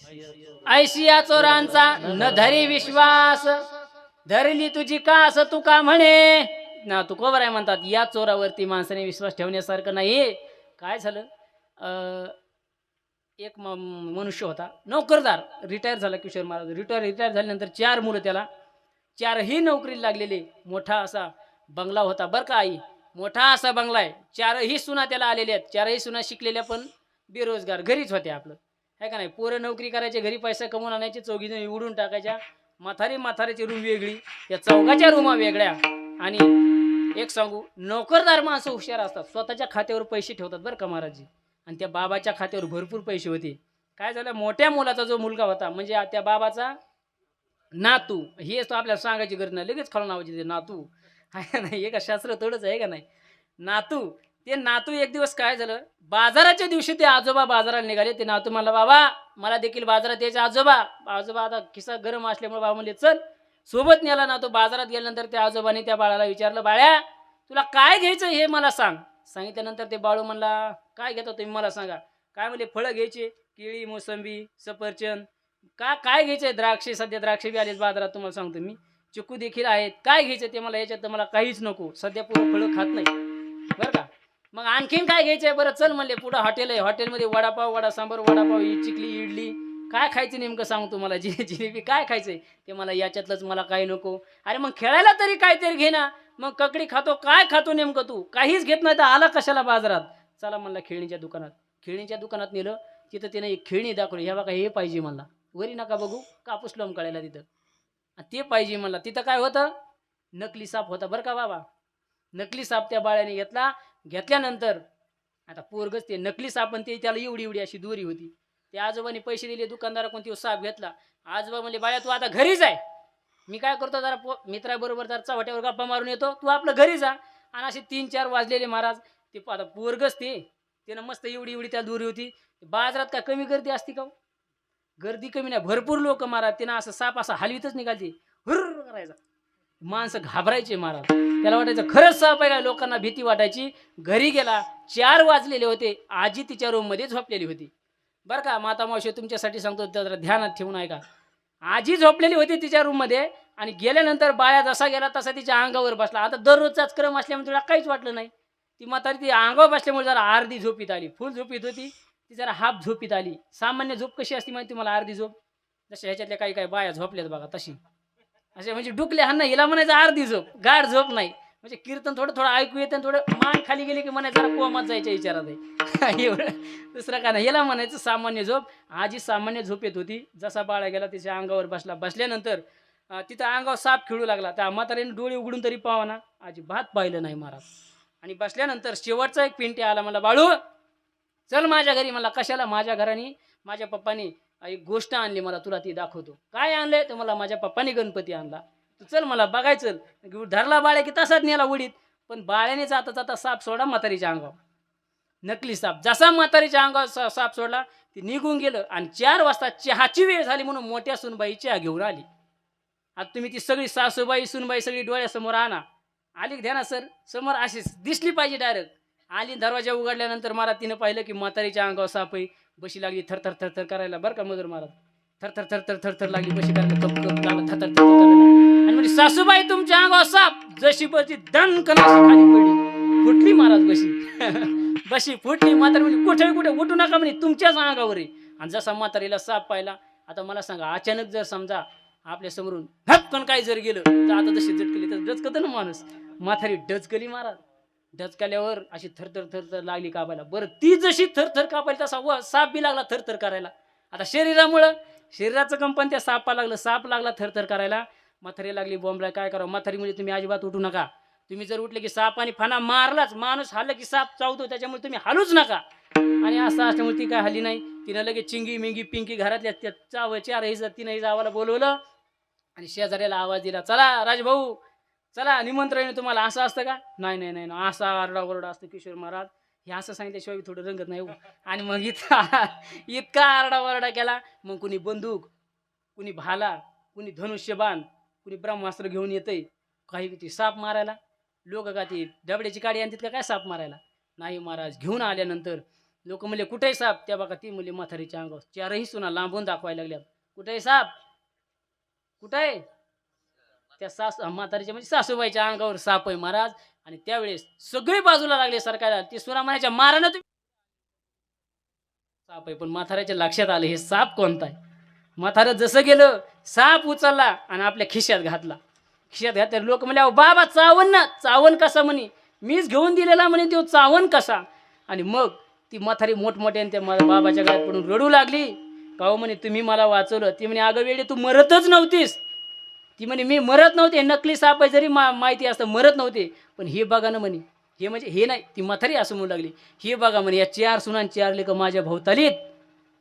ऐशिया चोरांचा न धरी विश्वास, धरली तुझी कास तुका म्हणे ना. तुकोबाराय म्हणतात या चोरावरती माणसाने विश्वास ठेवण्यासारखं नाही. काय झालं, एक मनुष्य होता नोकरदार, रिटायर झाला किशोर महाराज. रिटायर झाल्यानंतर 4 मुलं त्याला, 4ही नोकरीला लागलेले. मोठा असा बंगला होता बरं का आई, मोठा असा बंगला आहे. 4ही सुना त्याला आलेल्या आहेत. 4ही सुना शिकलेल्या पण बेरोजगार, घरीच होत्या. आपलं आहे का नाही, पोरं नोकरी करायचे, घरी पैसा कमवून आणायचे, चौघीजणी उडून टाकायच्या. म्हातारीची रूम वेगळी, त्या चौघाच्या रूमा वेगळ्या. आणि एक सांगू, नोकरदार माणसं हुशार असतात, स्वतःच्या खात्यावर पैसे ठेवतात बरं का महाराजजी. आणि त्या बाबाच्या खात्यावर भरपूर पैसे होते. काय झालं, मोठ्या मुलाचा जो मुलगा होता म्हणजे त्या बाबाचा नातू, हे तो आपल्याला सांगायची गरज नाही, लगेच खालून नावाची ते नातू आहे का नाही. हे का शास्त्र थोडंच आहे का नाही. नातू, ते नातू एक दिवस काय झालं, बाजाराच्या दिवशी ते आजोबा बाजाराला निघाले. ते नातू म्हणला बाबा मला देखील बाजारात यायचं. आजोबा आता खिसा गरम असल्यामुळे बाबा म्हणले चल. सोबत नेला ना. तो बाजारात गेल्यानंतर त्या आजोबाने त्या बाळाला विचारलं, बाळ्या तुला काय घ्यायचं हे मला सांग. सांगितल्यानंतर ते बाळू म्हणला काय घेता तुम्ही मला सांगा. काय म्हणले, फळं घ्यायचे, केळी, मोसंबी, सफरचंद, काय घ्यायचंय, द्राक्षे, सध्या द्राक्षे बी आलेत बाजारात तुम्हाला सांगतो मी, चिकू देखील आहेत. काय घ्यायचं ते मला, याच्यात तर मला काहीच नको, सध्या पुढं फळं खात नाही बरं का. मग आणखीन काय घ्यायचंय, बरं चल म्हणले पुढं हॉटेल आहे, हॉटेलमध्ये वडापाव, वडा सांबर, वडापाव, चिकली, इडली, काय खायचं नेमकं सांगतो मला, जिलेबी काय खायचंय ते मला, याच्यातलंच मला काही नको. अरे मग खेळायला तरी काहीतरी घे ना. मग ककडी खातो, काय खातो नेमकं तू, काहीच घेत नाही तर आला कशाला बाजारात. चला म्हणला खेळणीच्या दुकानात. खेळणीच्या दुकानात नेलं. तिथं त्यानं एक खेळणी दाखवली, ह्या बघा हे पाहिजे म्हणला. वरी नका बघू, कापूस लोंबकळायला तिथं ते पाहिजे म्हणला. तिथं काय होतं, नकली साप होता बरं का बाबा. नकली साप त्या बाळ्याने घेतला. घेतल्यानंतर आता पोरगच ते नकली साप, ते त्याला एवढी अशी दोरी होती. त्या आजोबाने पैसे दिले दुकानदाराकडून, तो साप घेतला. आजोबा म्हणले बाळ्या तू आता घरी जाय, मी काय करतो जरा मित्राबरोबर जरा चव्हाट्यावर गप्पा मारून येतो, तू आपलं घरी जा. आणि असे 3-4 वाजलेले महाराज. ते आता पोरगच त्यानं मस्त एवढी त्या दोरी होती. बाजारात काय कमी गर्दी असती का? गर्दी कमी नाही, भरपूर लोक महाराज. त्यानं असं साप असा हलवीतच निघालते, हुर्र करायचा. माणसं घाबरायचे महाराज. त्याला वाटायचं खरंच साप आहे का, लोकांना भीती वाटायची. घरी गेला, 4 वाजलेले होते. आजी तिच्या रूम मध्ये झोपलेली होती बरं का. माता मावशी तुमच्यासाठी सांगतो, जरा ध्यानात ठेवून आहे का. आजी झोपलेली होती तिच्या रूम मध्ये. आणि गेल्यानंतर बाळ्या जसा गेला तसा तिच्या अंगावर बसला. आता दररोजचाच क्रम असल्यामुळे तिला काहीच वाटलं नाही. ती म्हातारी ती अंगावर बसल्यामुळे जरा अर्धी झोपीत आली. फुल झोपीत होती ती, जरा हाफ झोपीत आली. सामान्य झोप कशी असती माहिती तुम्हाला, अर्धी झोप. जशा ह्याच्यातल्या काही बाया झोपल्यात बघा तशी, असे म्हणजे डुकले हाना, हिला म्हणायचं अर्धी झोप, गाढ झोप नाही. म्हणजे कीर्तन थोडं ऐकू येतं, थोडं मान खाली गेली की म्हणायचं जरा कोमात जायच्या विचारात आहे. एवढं दुसरं का नाही. याला म्हणायचं सामान्य झोप. आजी सामान्य झोपेत होती. जसा बाळा गेला तिच्या अंगावर बसला. बसल्यानंतर तिथं अंगावर साप खेळू लागला. त्या म्हातारीने डोळे उघडून तरी पाहावा, अजिबात पाहिलं नाही महाराज. आणि बसल्यानंतर शेवटचा एक पिंटे आला. मला बाळू चल माझ्या घरी. मला कशाला, माझ्या घराने माझ्या पप्पानी एक गोष्ट आणली, मला तुला ती दाखवतो. काय आणलंय तर मला माझ्या पप्पाने गणपती आणला, तू चल मला बघायचं. धरला बाळ्या की तसाच नेला उडीत. पण बाळ्याने जाता साप सोडा म्हातारीच्या अंगावर, नकली साप. जसा म्हातारीच्या अंगावर साप सोडला ती निघून गेलं. आणि 4 वाजता चहाची वेळ झाली म्हणून मोठ्या सुनबाई चहा घेऊन आली. आता तुम्ही ती सगळी सासूबाई सुनबाई सगळी डोळ्यासमोर आणा. आली ध्याना सर समोर, अशीच दिसली पाहिजे डायरेक्ट. आली, दरवाजा उघडल्यानंतर महाराज तिनं पाहिलं की म्हातारीच्या अंगावर सापही बशी लागली थरथर थरथर करायला बरं का. मधुर महाराज थरथर थरथर थरथर लागली बशी करायला, कप कप लागला थरथर थरथर करायला. आणि म्हणजे सासूबाई तुमच्या अंगावर साप, जशी बशी दणकन खाली पडली, फुटली महाराज बशी. बशी फुटली. म्हातारी म्हणजे कुठे उठू नका म्हणे, तुमच्याच अंगावर आहे. आणि जसा म्हातारीला साप पाहिला. आता मला सांगा, अचानक जर समजा आपल्या समोरून हपकन काय जर गेलं तर आता जशी झटकली तर डचकत ना माणूस. म्हातारी डचकली महाराज. डचकल्यावर अशी थरथर थरथर लागली कापायला. बरं ती जशी थरथर कापायला तसा साप बी लागला थरथर करायला. आता शरीरामुळं शरीराचं कंपन त्या सापा लागलं. साप लागला थरथर करायला. म्हातारी लागली बॉम्बला. काय करावं? म्हातारी म्हणजे तुम्ही अजिबात उठू नका. तुम्ही जर उठले की सापाने फाना मारलाच. माणूस हल्ला की साप चावतो, त्याच्यामुळे तुम्ही हलूच नका. आणि असं असल्यामुळे ती काय हल्ली नाही. तिनं लगेच चिंगी मिंगी पिंकी घरातल्या त्या चार तिनंही जावाला बोलवलं आणि शेजाऱ्याला आवाज दिला, चला राजभाऊ चला निमंत्रण आहे तुम्हाला. असं असतं का? नाही नाही नाही नाही, असा आरडाओरडा असतं किशोर महाराज. हे असं सांगितल्याशिवाय थोडं रंगत नाही. आणि मग इतका आरडाओरडा केला. मग कुणी बंदूक, कुणी भाला, कुणी धनुष्यबाण, कुणी ब्रह्मास्त्र घेऊन येतंय. काही ती साप मारायला. लोक का ती डबड्याची काडी आणतात का काय साप मारायला? नाही महाराज. घेऊन आल्यानंतर लोक म्हणले कुठे साप? त्या बघा ती मुली म्हातारीच्या अंगावर चारही सुना लांबून दाखवायला लागल्या. कुठे साप? कुठे? त्या म्हातारीच्या म्हणजे सासूबाईच्या अंगावर साप आहे महाराज. आणि त्यावेळेस सगळे बाजूला लागले सरकायला. ती सुना म्हणायच्या मारा तुम्ही साप आहे. पण म्हाताऱ्याच्या लक्षात आलं हे साप कोणता आहे. म्हातारं जसं गेलं साप उचलला आणि आपल्या खिशात घातला. खिशात घातल्या लोक म्हणले बाबा चावण ना. चावण कसा म्हणे? मीच घेऊन दिलेला म्हणे तो चावण कसा? आणि मग ती म्हातारी मोठमोठ्याने त्या बाबाच्या गळ्यात पडून रडू लागली. का हो म्हणे तुम्ही मला वाचवलं. ती म्हणे अगं वेळे तू मरतच नव्हतीस. ती म्हणे मी मरत नव्हते. नकली साप आहे जरी माहिती असतं मरत नव्हते. पण हे बघा ना म्हणे. हे म्हणजे हे नाही, ती म्हातारी असं म्हणू लागली. हे बघा म्हणे या 4 सुनां 4 लेक माझ्या भोवतालीत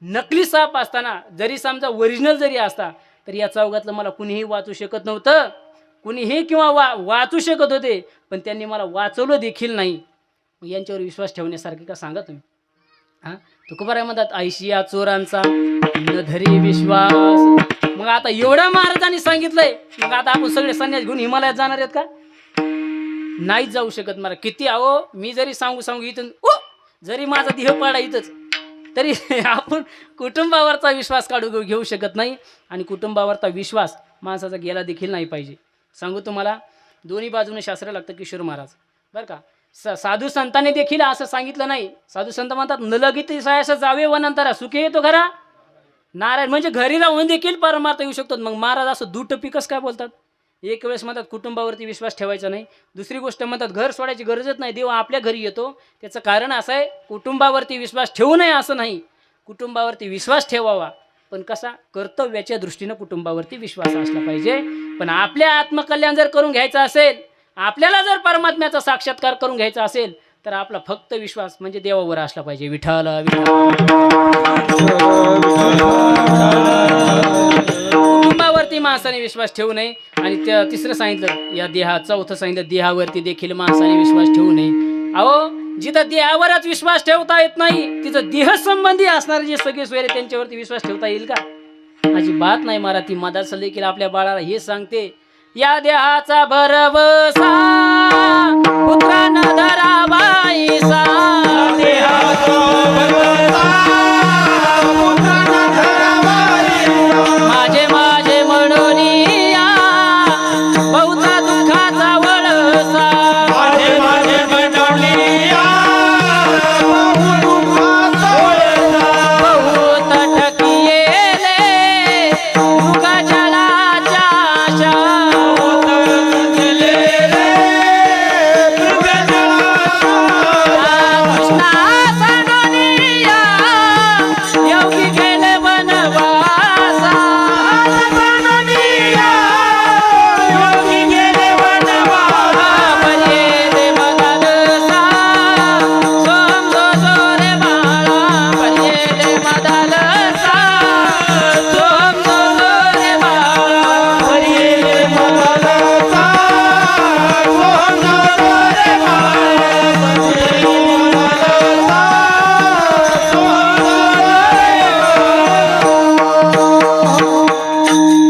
नकली साप असताना जरी समजा ओरिजिनल जरी असता तर या चौघातलं मला कुणीही वाचू शकत नव्हतं. कुणीही किंवा वाचू शकत होते पण त्यांनी मला वाचवलं देखील नाही. यांच्यावर विश्वास ठेवण्यासारखे का सांगा तुम्ही? हां तुकोबाराय म्हणतात ऐशिया चोरांचा न धरी विश्वास. मग आता एवढ्या महाराजांनी सांगितलंय. मग आता आपण सगळे संन्यास घेऊन हिमालयात जाणार आहेत का? नाहीच जाऊ शकत. मला किती आहो मी जरी सांगू इथून जरी माझा देह पाडा इथंच तरी आपण कुटुंबावरचा विश्वास घेऊ शकत नाही. आणि कुटुंबावरचा विश्वास माणसाचा गेला देखील नाही पाहिजे. सांगू तुम्हाला दोन्ही बाजूने शास्त्र लागतं किशोर महाराज बरं का. साधू संतांनी देखील असं सांगितलं नाही. साधू संत म्हणतात नलगित असं जावे वनंतरा सुखे येतो घरा. नारायण म्हणजे घरी राहून देखील परमार्थ येऊ शकतो. मग महाराज असं दुटप्पी कसं काय बोलतात? एक वेळेस म्हणतात कुटुंबावरती विश्वास ठेवायचा नाही. दुसरी गोष्ट म्हणतात घर सोडायची गरजच नाही, देव आपल्या घरी येतो. त्याचं कारण असं आहे कुटुंबावरती विश्वास ठेवू नये असं नाही. कुटुंबावरती विश्वास ठेवावा पण कसा? कर्तव्याच्या दृष्टीनं कुटुंबावरती विश्वास असला पाहिजे. पण आपल्या आत्मकल्याण जर करून घ्यायचं असेल, आपल्याला जर परमात्म्याचा साक्षात्कार करून घ्यायचा असेल तर आपला फक्त विश्वास म्हणजे देवावर असला पाहिजे. विठ्ठल कुटुंबावरती माणसाने विश्वास ठेवू नये. आणि त्या तिसरं सांगितलं या चौथं सांगितलं देहावरती देखील माणसाने विश्वास ठेवू नये. अहो जिथं देहावरच विश्वास ठेवता येत नाही तिथं देह संबंधी असणारे जे सगळे सोयरे त्यांच्यावरती विश्वास ठेवता येईल का? अजिबात नाही. मराठी मदास देखील आपल्या बाळाला हे सांगते या देहाचा भरवसा पुत्र न धरावायसा. माझे माझे म्हणून या बहुता दुःखाचा वळसा. बहुत ठकियेले दुःखा जळाच्या आशा. योगी गेले वनवासा. पर्ये मदालसा समजो रे बाळा. पर्ये मदालसा समजो रे बाळा. पर्ये मदालसा समजो रे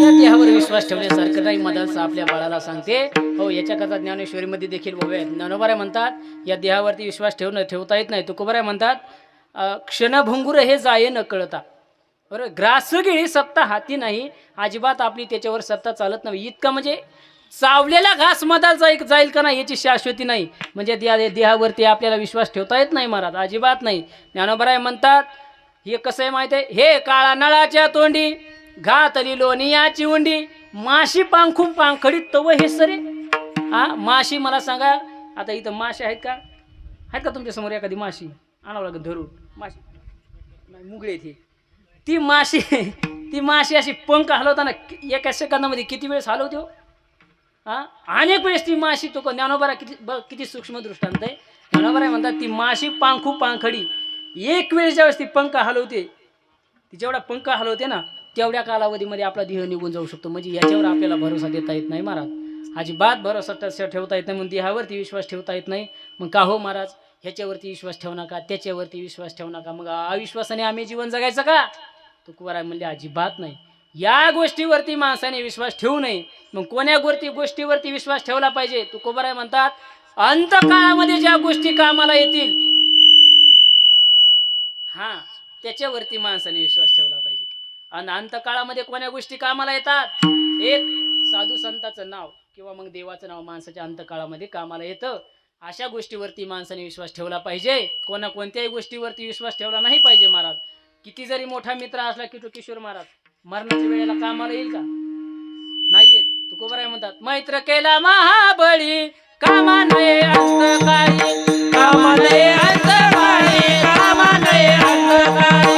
या देहावर विश्वास ठेवण्यासारखं नाही. मदत आपल्या बाळाला सांगते. हो याच्याकरता ज्ञानेश्वरीमध्ये देखील बघूया. ज्ञानोबाराय म्हणतात या देहावरती विश्वास ठेवता येत नाही. तुकोबाराय म्हणतात क्षणभंगुर हे जाये न कळता. बरोबर ग्रासगिळी सत्ता हाती नाही. अजिबात आपली त्याच्यावर सत्ता चालत नाही. इतका म्हणजे चावलेला घास मधात जाईल का नाही याची शाश्वती नाही. म्हणजे देहावरती आपल्याला विश्वास ठेवता येत नाही महाराज, अजिबात नाही. ज्ञानोबाराय म्हणतात हे कसं आहे माहिती आहे? हे काळा नळाच्या तोंडी घातली लोणी याची उंडी. माशी पांखून पांखडीत तव हे सरे. हा माशी मला सांगा, आता इथं माशी आहेत का तुमच्या समोर एखादी माशी आणावं लागेल धरून. माशी नाही, मुगळे ती माशी अशी पंख हलवताना एका सेकंदामध्ये किती वेळेस हलवते हो. हा अनेक वेळेस ती माशी तो ज्ञानोबरा किती सूक्ष्म दृष्टांत आहे. ज्ञानोबरा म्हणतात ती माशी पांखू पांखडी एक वेळेस ज्यावेळेस ती पंख हलवते, ती जेवढा पंख हलवते ना तेवढ्या कालावधीमध्ये आपला देह निघून जाऊ शकतो. म्हणजे याच्यावर आपल्याला भरोसा देता येत नाही महाराज, अजिबात भरोसा ठेवता येत नाही. म्हणून देहावरती विश्वास ठेवता येत नाही. मग का हो महाराज, ह्याच्यावरती विश्वास ठेवू नका, त्याच्यावरती विश्वास ठेवू नका, मग अविश्वासाने आम्ही जीवन जगायचं का? तुकोबाराय म्हणले अजिबात नाही. या गोष्टीवरती माणसाने विश्वास ठेवू नये. मग कोण्या गोष्टीवरती विश्वास ठेवला पाहिजे? तुकोबाराय म्हणतात अंतकाळामध्ये ज्या गोष्टी कामाला येतील हा त्याच्यावरती माणसाने विश्वास ठेवला पाहिजे. आणि अंतकाळामध्ये कोण्या गोष्टी कामाला येतात? एक साधू संताचं नाव किंवा मग देवाचं नाव माणसाच्या अंतकाळामध्ये कामाला येतं. अशा गोष्टीवरती माणसाने विश्वास ठेवला पाहिजे. कोणत्याही गोष्टीवरती विश्वास ठेवला नाही पाहिजे महाराज. किती जरी मोठा मित्र असला की तो किशोर महाराज मरणाच्या वेळेला कामाला येईल का? नाही येत. तुकोबाराय म्हणतात मैत्र केला महाबळी कामा नये अंतकाळी, कामा नये अंतकाळी, कामा नये अंतकाळी.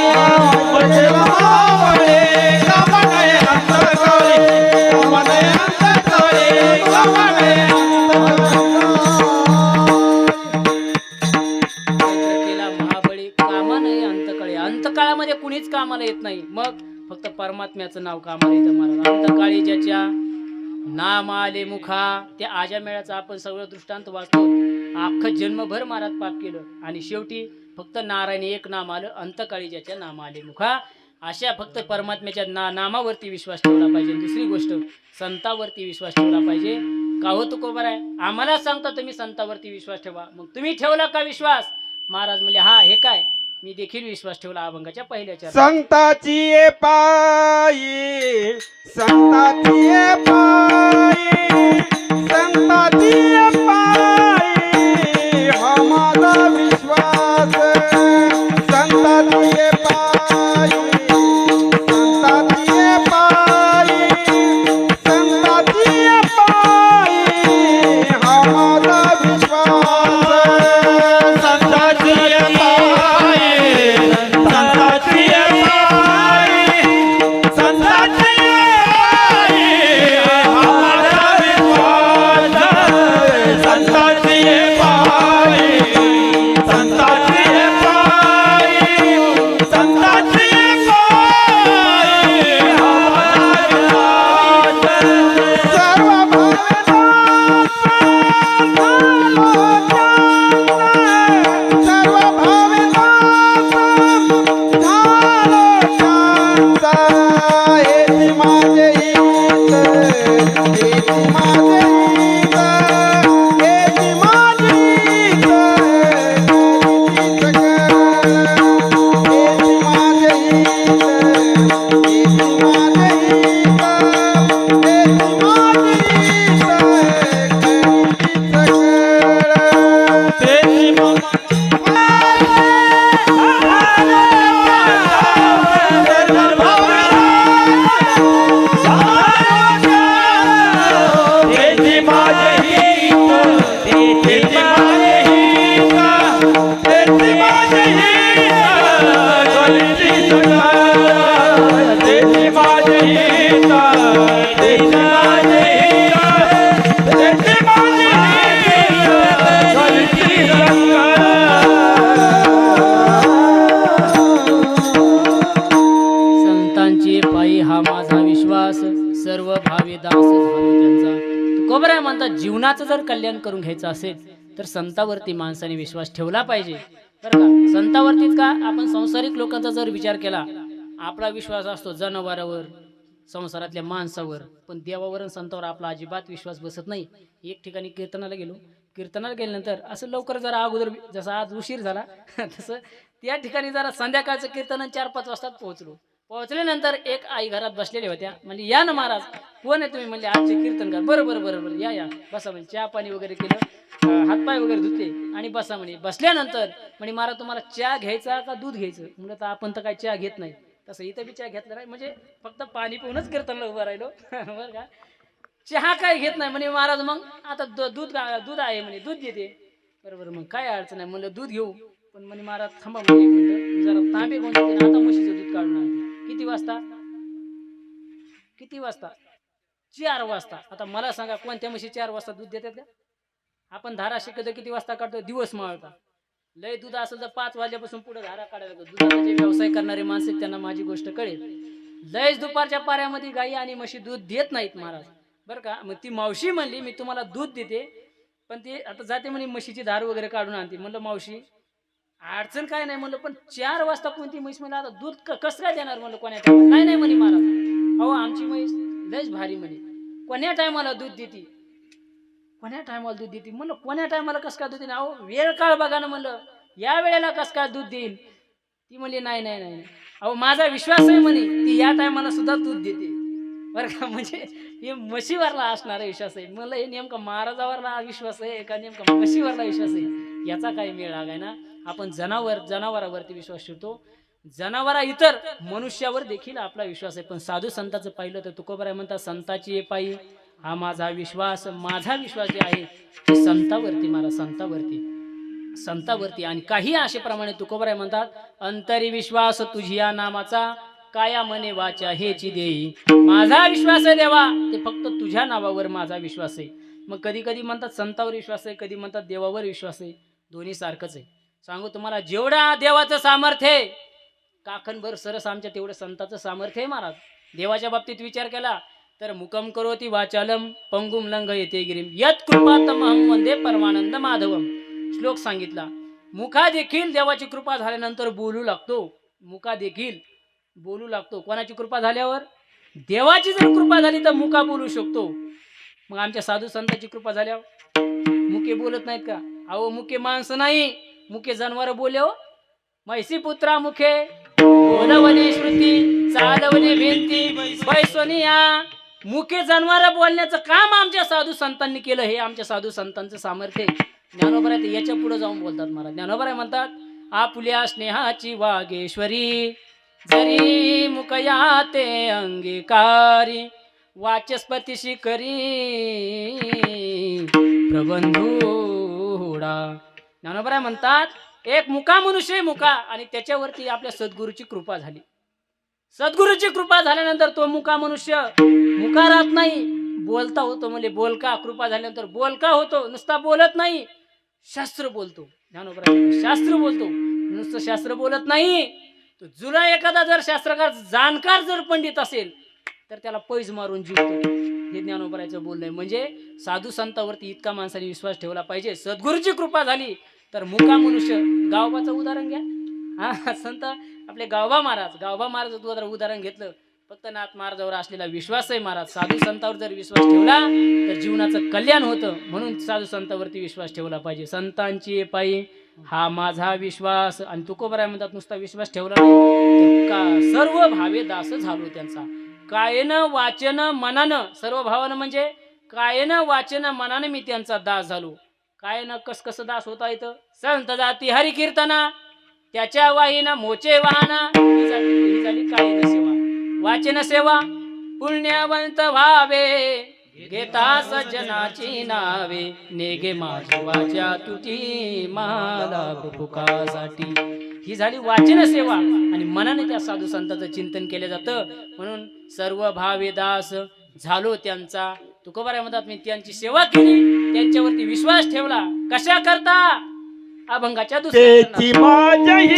अंतकाळामध्ये कुणीच कामाला येत नाही. मग फक्त परमात्म्याचं नाव कामाला येतं महाराज. अंतकाळी ज्याच्या नाम आले मुखा, त्या आजा मेळाचं आपण सगळं दृष्टांत वाचतो. अख्खं जन्मभर महाराज पाप केलं आणि शेवटी फक्त नारायण एक नाम आलं. अंतकाळी ज्याच्या नाम आले मुखा, अशा फक्त परमात्म्याच्या नामावरती विश्वास ठेवला पाहिजे. दुसरी गोष्ट संतावरती विश्वास ठेवला पाहिजे. का हो तुकोबाराय आम्हाला सांगता तुम्ही संतावरती विश्वास ठेवा, मग तुम्ही ठेवला का विश्वास? महाराज म्हणले हा हे काय, मी देखील विश्वास ठेवला अभंगाच्या पहिल्या चरणात. संताची ये पायी, संताची ये पायी, संताची ये पायी हा माझा विश्वास. संताची ये पायी, संताची ये पायी, संताची ये पायी हा माझा विश्वास. संताची ये जीवनाचं जर कल्याण करून घ्यायचं असेल तर संतावरती माणसाने विश्वास ठेवला पाहिजे. बरं का, संतावरतीच का, आपण संसारिक लोकांचा जर विचार केला आपला विश्वास असतो जनावरावर, संसारातल्या माणसावर, पण देवावर आणि संतावर आपला अजिबात विश्वास बसत नाही. एक ठिकाणी कीर्तनाला गेल्यानंतर असं लवकर जरा अगोदर, जसा आज उशीर झाला तसं त्या ठिकाणी जरा संध्याकाळचं कीर्तन 4-5 वाजता पोहोचल्यानंतर एक आई घरात बसलेल्या होत्या. म्हणजे या ना महाराज, कोण आहे तुम्ही? म्हणजे आजचे कीर्तनकार. बरं या बसा. म्हणजे चहा पाणी वगैरे केलं, हातपाय वगैरे धुतले आणि बसा म्हणे. बसल्यानंतर म्हणे महाराज तुम्हाला चहा घ्यायचा का दूध घ्यायचं? म्हणलं तर आपण तर काय चहा घेत नाही. तसं इथं बी चहा घेतला नाही, म्हणजे फक्त पाणी पिऊनच कीर्तनला उभं राहिलो बरं का. चहा काय घेत नाही म्हणे महाराज. मग आता दूध आहे म्हणे, दूध देते. बरोबर, मग काय अडचण आहे म्हणलं, दूध घेऊ. पण म्हणे महाराज थांबा म्हणे एक मिनिटं, जरा तांबे कोण देते ना, आता म्हशीचं दूध काढून आणते. किती वाजता? किती वाजता? 4 वाजता. आता मला सांगा, कोणत्या म्हशी 4 वाजता दूध देतात का? आपण धारा शिकत किती वाजता काढतो? दिवस माळता. लय दूध असेल तर 5 वाजल्यापासून पुढे धारा काढायला लागतो. दुधाचा जे व्यवसाय करणारे माणसं आहेत, त्यांना माझी गोष्ट कळेल. लयच दुपारच्या पाऱ्यामध्ये गाई आणि म्हशी दूध देत नाहीत महाराज, बरं का. मग ती मावशी म्हणली मी तुम्हाला दूध देते, पण ते आता जाते म्हणे म्हशीची धार वगैरे काढून आणते. म्हणलं मावशी अडचण काय नाही म्हणलं, पण 4 वाजता कोणती म्हैस म्हणलं आता दूध कसं काय देणार म्हणलं कोण्या टायमाला? नाही नाही म्हणे महाराज, अहो आमची म्हैस लयच भारी म्हणे, कोण्या टायमाला दूध देते, कोण्या टायमाला दूध देते. म्हणलं कोण्या टायमाला कसं काय दूध देईन? अहो वेळ काळ बघा ना म्हणलं, या वेळेला कसं काय दूध देईल? ती म्हणली नाही नाही नाही, अहो माझा विश्वास आहे म्हणे, ती या टायमाला सुद्धा दूध देते, बरं का. म्हणजे हे म्हशीवरला असणारा विश्वास आहे. मला हे नेमका महाराजावरला विश्वास आहे का नेमका म्हशीवरला विश्वास आहे, याचा काही मेळ लागाय ना. आपण जनावरावरती विश्वास ठेवतो, जनावरा इतर मनुष्यावर देखील आपला विश्वास आहे. पण साधू संतांचं पाहिलं तर तुकोबराय म्हणतात, संताची ये पायी हा माझा विश्वास. माझा विश्वास जे आहे ते संतावरती, मला संतावरती. आणि काही अशाप्रमाणे तुकोबराय म्हणतात, अंतरी विश्वास तुझिया नामाचा, काया मने वाचा हेची देई. माझा विश्वास आहे देवा, ते फक्त तुझ्या नावावर माझा विश्वास आहे. मग कधी कधी म्हणतात संतावर विश्वास आहे, कधी म्हणतात देवावर विश्वास आहे. दोन्ही सारखंच आहे. सांगू तुम्हाला, जेवढा देवाचं सामर्थ्य आहे काखनभर सरस आमच्या तेवढं संताचं सामर्थ्य आहे महाराज. देवाच्या बाबतीत विचार केला तर मुकम करोती वाचालम पंगुम लंघ येते गिरीम यत कृपातमहं वंदे परमानंद माधवम. श्लोक सांगितला. मुखा देखील देवाची कृपा झाल्यानंतर बोलू लागतो, मुखा देखील बोलू लागतो. कोणाची कृपा झाल्यावर? देवाची जर कृपा झाली तर मुका बोलू शकतो. मग आमच्या साधू संतांची कृपा झाल्यावर मुके बोलत नाहीत का? अहो मुके माणसं नाही, मुके जनावर बोले हो. मैसी पुत्रा मुखे बोलवणे श्रुती, चालवणे भिंती बैसोनिया. मुके जनावर बोलण्याचं काम आमच्या साधू संतांनी केलं, हे आमच्या साधू संतांचं सामर्थ्य. ज्ञानोबराय ते याच्या पुढे जाऊन बोलतात महाराज. ज्ञानोबराय म्हणतात, आपुल्या स्नेहाची वागेश्वरी, जरी मुकया ते अंगीकारी, वाचस्पतीशी करी प्रबंधुडा. ज्ञानोबराय म्हणतात, एक मुका मनुष्य मुका, आणि त्याच्यावरती आपल्या सद्गुरूची कृपा झाली. सद्गुरूची कृपा झाल्यानंतर तो मुका मनुष्य मुका राहत नाही, बोलता होतो. म्हणजे बोलका, कृपा झाल्यानंतर बोलका होतो. नुसता बोलत नाही, शास्त्र बोलतो. ज्ञानोबराय शास्त्र बोलतो, नुसतं शास्त्र बोलत नाही. तो जुना एखादा जर शास्त्रकार जाणकार जर पंडित असेल तर त्याला पैज मारून जिंकतो. हे ज्ञानोबरायचं बोलणं. म्हणजे साधू संतावरती इतका माणसाने विश्वास ठेवला पाहिजे. सद्गुरूची कृपा झाली तर मुका मनुष्य. गावबाचं उदाहरण घ्या. हा संत आपले गावबा महाराज उदाहरण घेतलं. फक्त नाथ महाराजावर असलेला विश्वास आहे महाराज. साधू संतावर जर विश्वास ठेवला तर जीवनाचं कल्याण होतं. म्हणून साधू संतावरती विश्वास ठेवला पाहिजे. संतांची पायी हा माझा विश्वास. आणि तुकोबराय म्हणतात, नुसता विश्वास ठेवला नाही तर सर्व भावे दास झालो त्यांचा. कायनं वाचन मनानं, सर्व भावानं म्हणजे कायनं वाचन मनानं मी त्यांचा दास झालो. कायनं कसं दास होता येतं? संत जाती हरी कीर्तना, त्याच्या वाहीना मोचे वाहना. ही झाली कायन सेवा. वाचन सेवा पुण्यवंत व्हावे, घेता सज्जनाची नावे, नेगे माझी वाचा तुटी मला फुकासाठी. ही झाली वाचन सेवा. आणि मनाने त्या साधू संतांचं चिंतन केलं जातं. म्हणून सर्व भावे दास झालो त्यांचा. तुकोबराय म्हणतात, मी त्यांची सेवा केली, त्यांच्यावरती विश्वास ठेवला. कशा करता? अभंगाच्या दुसऱ्या कृपा करी,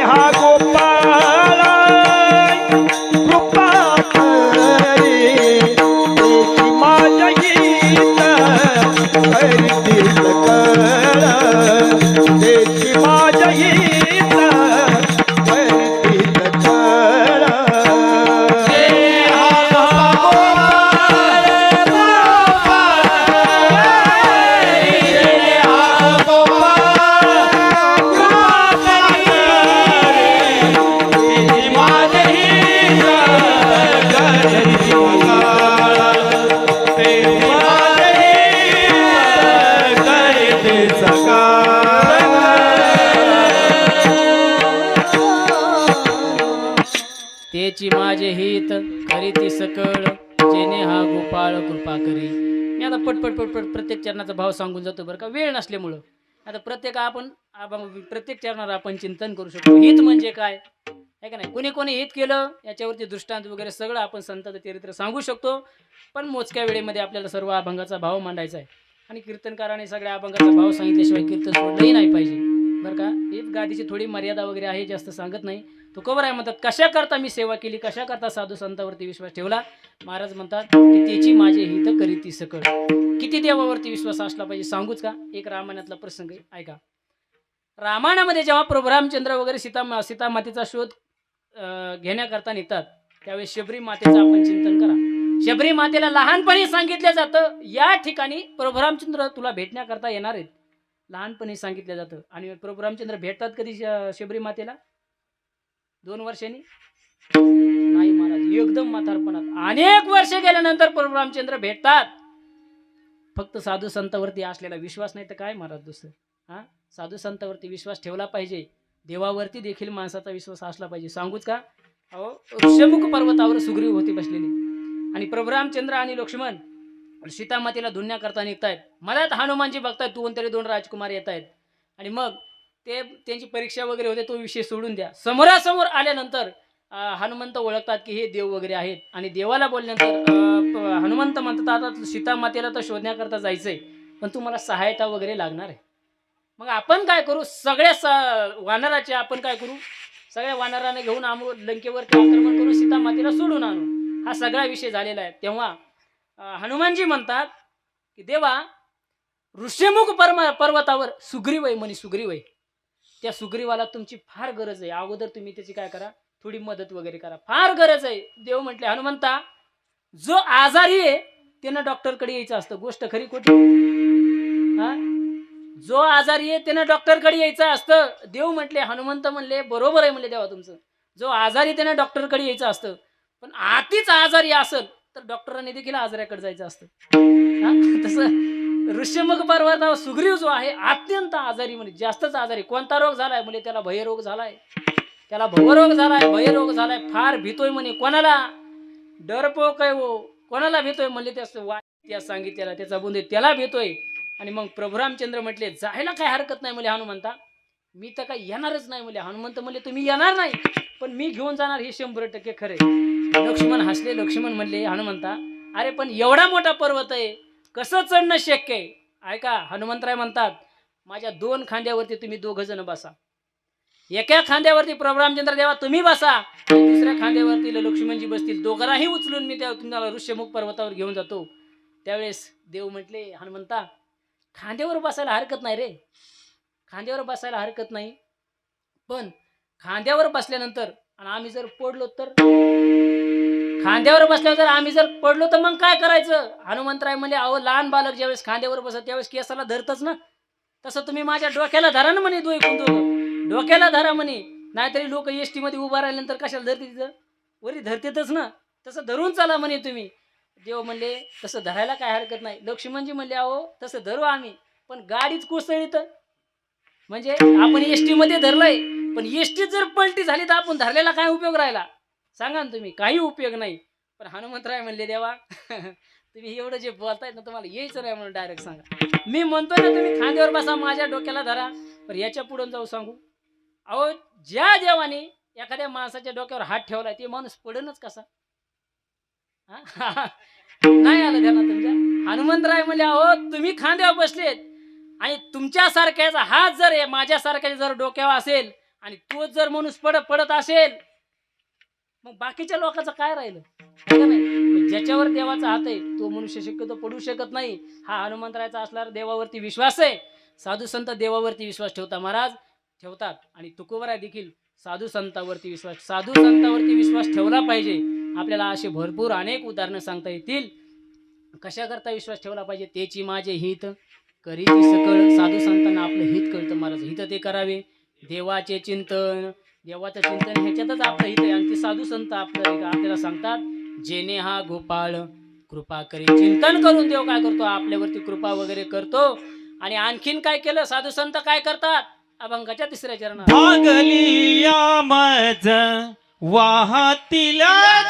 हा गोपाळ तेची माझे हित करीती सकळ जेने हा गोपाळ कृपा करी. मी आता पटपट पटपट प्रत्येक चरणाचा भाव सांगून जातो बरं का, वेळ नसल्यामुळं. आता प्रत्येक चरणावर आपण चिंतन करू शकतो. हित म्हणजे काय आहे का नाही, कोणी कोणी हित केलं याच्यावरती दृष्टांत वगैरे सगळं आपण संतांचं चरित्र सांगू शकतो. पण मोजक्या वेळेमध्ये आपल्याला सर्व अभंगाचा भाव मांडायचा आहे. आणि कीर्तनकाराने सगळ्या अभंगाचा भाव सांगितल्याशिवाय कीर्तन सोडलंही नाही पाहिजे बरं का. ही गादीची थोडी मर्यादा वगैरे आहे, जास्त सांगत नाही. तुकोबराय म्हणतात, कशा करता मी सेवा केली, कशा करता साधू संतांवरती विश्वास ठेवला. महाराज म्हणतात की त्याची माझे हित करीती सकळ. किती देवावरती विश्वास असला पाहिजे सांगूच का. एक रामायणातला प्रसंग आहे, ऐका. रामायणामध्ये जेव्हा प्रभू रामचंद्र वगैरे सीता मातेचा शोध घेण्याकरता निघतात, त्यावेळेस शबरी मातेचं आपण चिंतन करा. शबरी मातेला लहानपणी सांगितलं जातं, या ठिकाणी प्रभू रामचंद्र तुला भेटण्याकरता येणार आहेत. लहानपणी सांगितलं जातं. आणि प्रभू रामचंद्र भेटतात कधी शबरी मातेला? 2 वर्षांनी नाही महाराज, एकदम म्हातारपणात. अनेक वर्ष गेल्यानंतर प्रभू रामचंद्र भेटतात. फक्त साधू संतांवरती असलेला विश्वास नाही तर काय महाराज दुसरं. हा, साधू संतांवरती विश्वास ठेवला पाहिजे. देवावरती देखील माणसाचा विश्वास असला पाहिजे. सांगूच का. अहो, ऋष्यमुख पर्वतावर सुग्रीव होती बसलेली आणि प्रभू रामचंद्र आणि लक्ष्मण सीतामातेला धुण्याकरता निघतायत. मला हनुमानजी बघतायत, तू तरी 2 राजकुमार येत आहेत. आणि मग ते त्यांची परीक्षा वगैरे होते, तो विषय सोडून द्या. समोरासमोर आल्यानंतर हनुमंत ओळखतात की हे देव वगैरे आहेत. आणि देवाला बोलल्यानंतर हनुमंत म्हणतात, आता सीतामातेला तर शोधण्याकरता जायचंय, पण तुम्हाला सहायता वगैरे लागणार आहे. मग आपण काय करू, सगळ्या वानराचे आपण काय करू, सगळ्या वानराने घेऊन लंकेवरती आक्रमण करून सीतामातेला सोडून आणू. हा सगळा विषय झालेला आहे. तेव्हा हनुमानजी म्हणतात की देवा, ऋष्यमुख पर्वतावर सुग्रीव आहे म्हणे, सुग्रीव आहे. त्या सुग्रीवाला तुमची फार गरज आहे. अगोदर तुम्ही त्याची काय करा, थोडी मदत वगैरे करा, फार गरज आहे. देव म्हटले, हनुमंता, जो आजारी आहे त्यानं डॉक्टरकडे यायचं असतं. गोष्ट खरी खोटी? हा, जो आजारी आहे त्यानं डॉक्टरकडे यायचं असतं. देव म्हटले, हनुमंत म्हणले, बरोबर आहे म्हणले देवा तुमचं. जो आजारी त्यानं डॉक्टरकडे यायचं असतं, पण आतीच आजारी असेल तर डॉक्टरांनी देखील आजाऱ्याकडे जायचं असतं. तसं ऋष्यमुख पर्वतावर सुग्रीव जो आहे अत्यंत आजारी, म्हणजे जास्तच आजारी. कोणता रोग झालाय म्हणजे त्याला भयरोग झालाय, त्याला भवरोग झालाय, भयरोग झालाय. फार भीतोय म्हणे. कोणाला? डरपोक आहे वो. कोणाला भीतोय म्हणले, त्या सांगितलेला त्याचा बुंदे त्याला भीतोय. आणि मग प्रभू रामचंद्र म्हटले, जायला काय हरकत नाही म्हणले हनुमंता, मी तर काही येणारच नाही म्हणले. हनुमंत म्हणले, तुम्ही येणार नाही पण मी घेऊन जाणार, हे 100% खरे. लक्ष्मण हसले. लक्ष्मण म्हणले, हनुमंता, अरे पण एवढा मोठा पर्वत आहे, कसं चढणं शक्य आहे? ऐका, हनुमंतराय म्हणतात, माझ्या 2 खांद्यावरती तुम्ही 2 जण बसा. एका खांद्यावरती प्रभू रामचंद्र देवा तुम्ही बसा, आणि दुसऱ्या खांद्यावरती लक्ष्मणजी बसतील. दोघांनाही उचलून मी तुम्हाला ऋष्यमुख पर्वतावर घेऊन जातो. त्यावेळेस देव म्हटले, हनुमंता, खांद्यावर बसायला हरकत नाही रे, खांद्यावर बसायला हरकत नाही. पण खांद्यावर बसल्यानंतर आणि आम्ही जर पडलो तर, खांद्यावर बसल्यावर जर आम्ही जर पडलो तर मग काय करायचं? हनुमंतराय म्हणले, अहो, लहान बालक ज्यावेळेस खांद्यावर बसत त्यावेळेस केसाला धरतच ना, तसं तुम्ही माझ्या डोक्याला धरा ना म्हणे. डोक्याला धरा म्हणे. नाहीतरी लोक एसटी मध्ये उभा राहिल्यानंतर कशाला धरते, तिथं वरी धरतेतच ना, तसं धरून चाला म्हणे तुम्ही. देव म्हणले, तसं धरायला काय हरकत नाही. लक्ष्मणजी म्हणले, अहो तसं धरू आम्ही, पण गाडीच कोसळीत. म्हणजे आपण एसटी मध्ये धरलंय, पण एसटी जर पलटी झाली तर आपण धरलेला काय उपयोग राहिला सांगा ना तुम्ही? काही उपयोग नाही. पण हनुमंतराय म्हणले, देवा तुम्ही एवढं जे बोलतायत ना, तुम्हाला यायचं नाही म्हणून डायरेक्ट सांगा. मी म्हणतोय ना तुम्ही खांद्यावर बसा, माझ्या डोक्याला धरा, पण याच्या पुढे जाऊ सांगू? अहो, ज्या देवाने एखाद्या माणसाच्या डोक्यावर हात ठेवलाय ते माणूस पडणच कसा? नाही आलं ध्यानात तुमच्या? हनुमंतराय म्हणले, अहो तुम्ही खांद्यावर बसलेत आणि तुमच्या सारख्याचा हात जर माझ्या सारख्या जर डोक्यावर असेल आणि तोच जर माणूस पडत असेल, मग बाकीच्या लोकांचं काय राहिलं? ज्याच्यावर देवाचा हात आहे तो मनुष्य शक्यतो पडू शकत नाही. हा हनुमंतरायचा असल्यावर देवावरती विश्वास आहे. साधू संत देवावरती विश्वास ठेवतात महाराज, ठेवतात. आणि तुकोबराय देखील साधू संतांवरती विश्वास ठेवला पाहिजे. आपल्याला असे भरपूर अनेक उदाहरणं सांगता येतील. कशा करता विश्वास ठेवला पाहिजे? तेची माझे हित करीती सकळ. साधू संतांना आपलं हित कळतं महाराज, हित ते करावे. देवाचे चिंतन, देवाचं चिंतन ह्याच्यातच आपलं हित आहे. आणि ते साधू संत आपल्याला सांगतात, जेने हा गोपाळ कृपा करी. चिंतन करून देव काय करतो? आपल्यावरती कृपा वगैरे करतो. आणि आणखीन काय केलं? साधू संत काय करतात? अभंगाच्या 3ऱ्या चरणात, भागली या मज वाहतील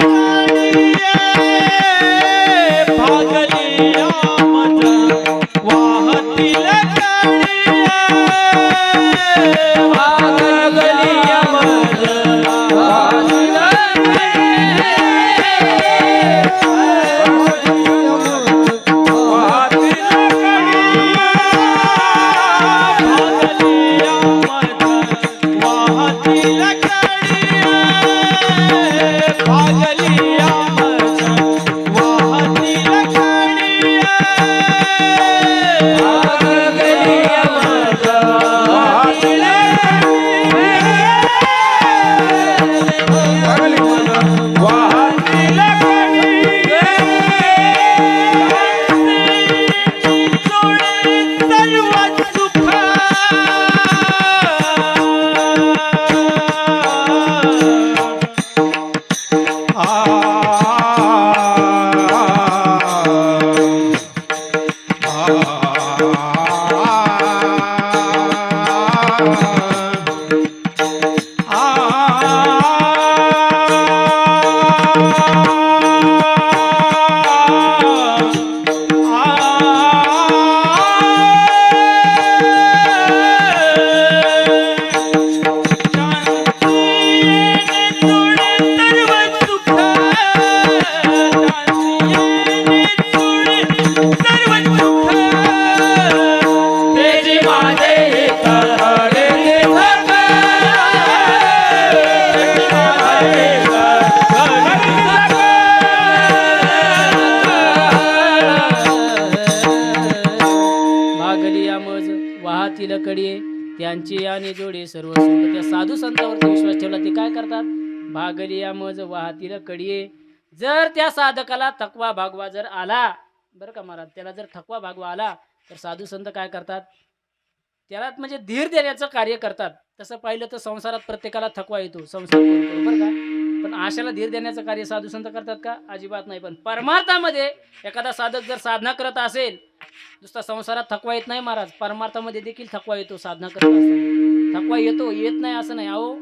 काळीये भागलिया मज वाहतील भागलिया मज वाहतिला वाहतील कडे त्यांची आणि जोडे सर्व सुख. त्या साधू संतांवरती विश्वास ठेवला ते काय करतात? भागलिया मज वाहतील कडे. जर त्या साधकाला थकवा भागवा जर आला बरं का महाराज, त्याला जर थकवा भागवा आला तर साधू संत काय करतात? त्याला म्हणजे धीर देण्याचं कार्य करतात. तसं पाहिलं तर संसारात प्रत्येकाला थकवा येतो, संसार करतो बरं का, पण आशाला धीर देण्याचं कार्य साधू संत करतात का? अजिबात नाही. पण परमार्थामध्ये एखादा साधक जर साधना करत असेल, नुसता संसारात थकवा येत नाही महाराज, परमार्थामध्ये देखील थकवा येतो. साधना करत असताना थकवा येतो, येत नाही असं नाही. अहो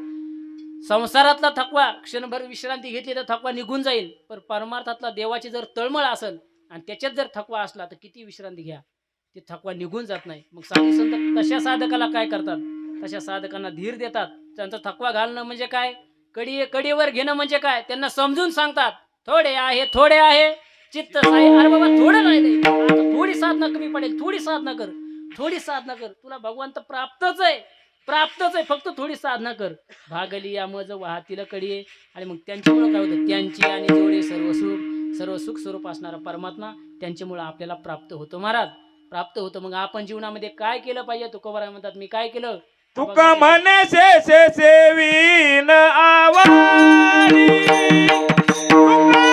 संसारातला थकवा क्षणभर विश्रांती घेतली तर थकवा निघून जाईल, पण परमार्थातला देवाची जर तळमळ असेल आणि त्याच्यात जर थकवा असला तर किती विश्रांती घ्या, ते थकवा निघून जात नाही. मग साधू संत तशा साधकाला काय करतात? तशा साधकांना धीर देतात. त्यांचा थकवा घालणं म्हणजे काय? कडीवर घेणं म्हणजे काय? त्यांना समजून सांगतात, थोडे आहे थोडे आहे चित्त साई. अरे बाबा थोडं नाही, थोडी साधना कमी पडेल, थोडी साधना कर, थोडी साधना कर, तुला भगवंत प्राप्तच आहे, प्राप्तच आहे, फक्त थोडी साधना कर. भागलिया मज वाहतील कडे. आणि मग त्यांच्यामुळे काय होतं? त्यांची आणि जोडे सर्व सुख स्वरूप असणारा परमात्मा त्यांच्यामुळे आपल्याला प्राप्त होतो महाराज, प्राप्त होतं. मग आपण जीवनामध्ये काय केलं पाहिजे? तुकोबाराय म्हणतात, मी काय केलं? तुका म्हणे से सेवीन आवारी, तुका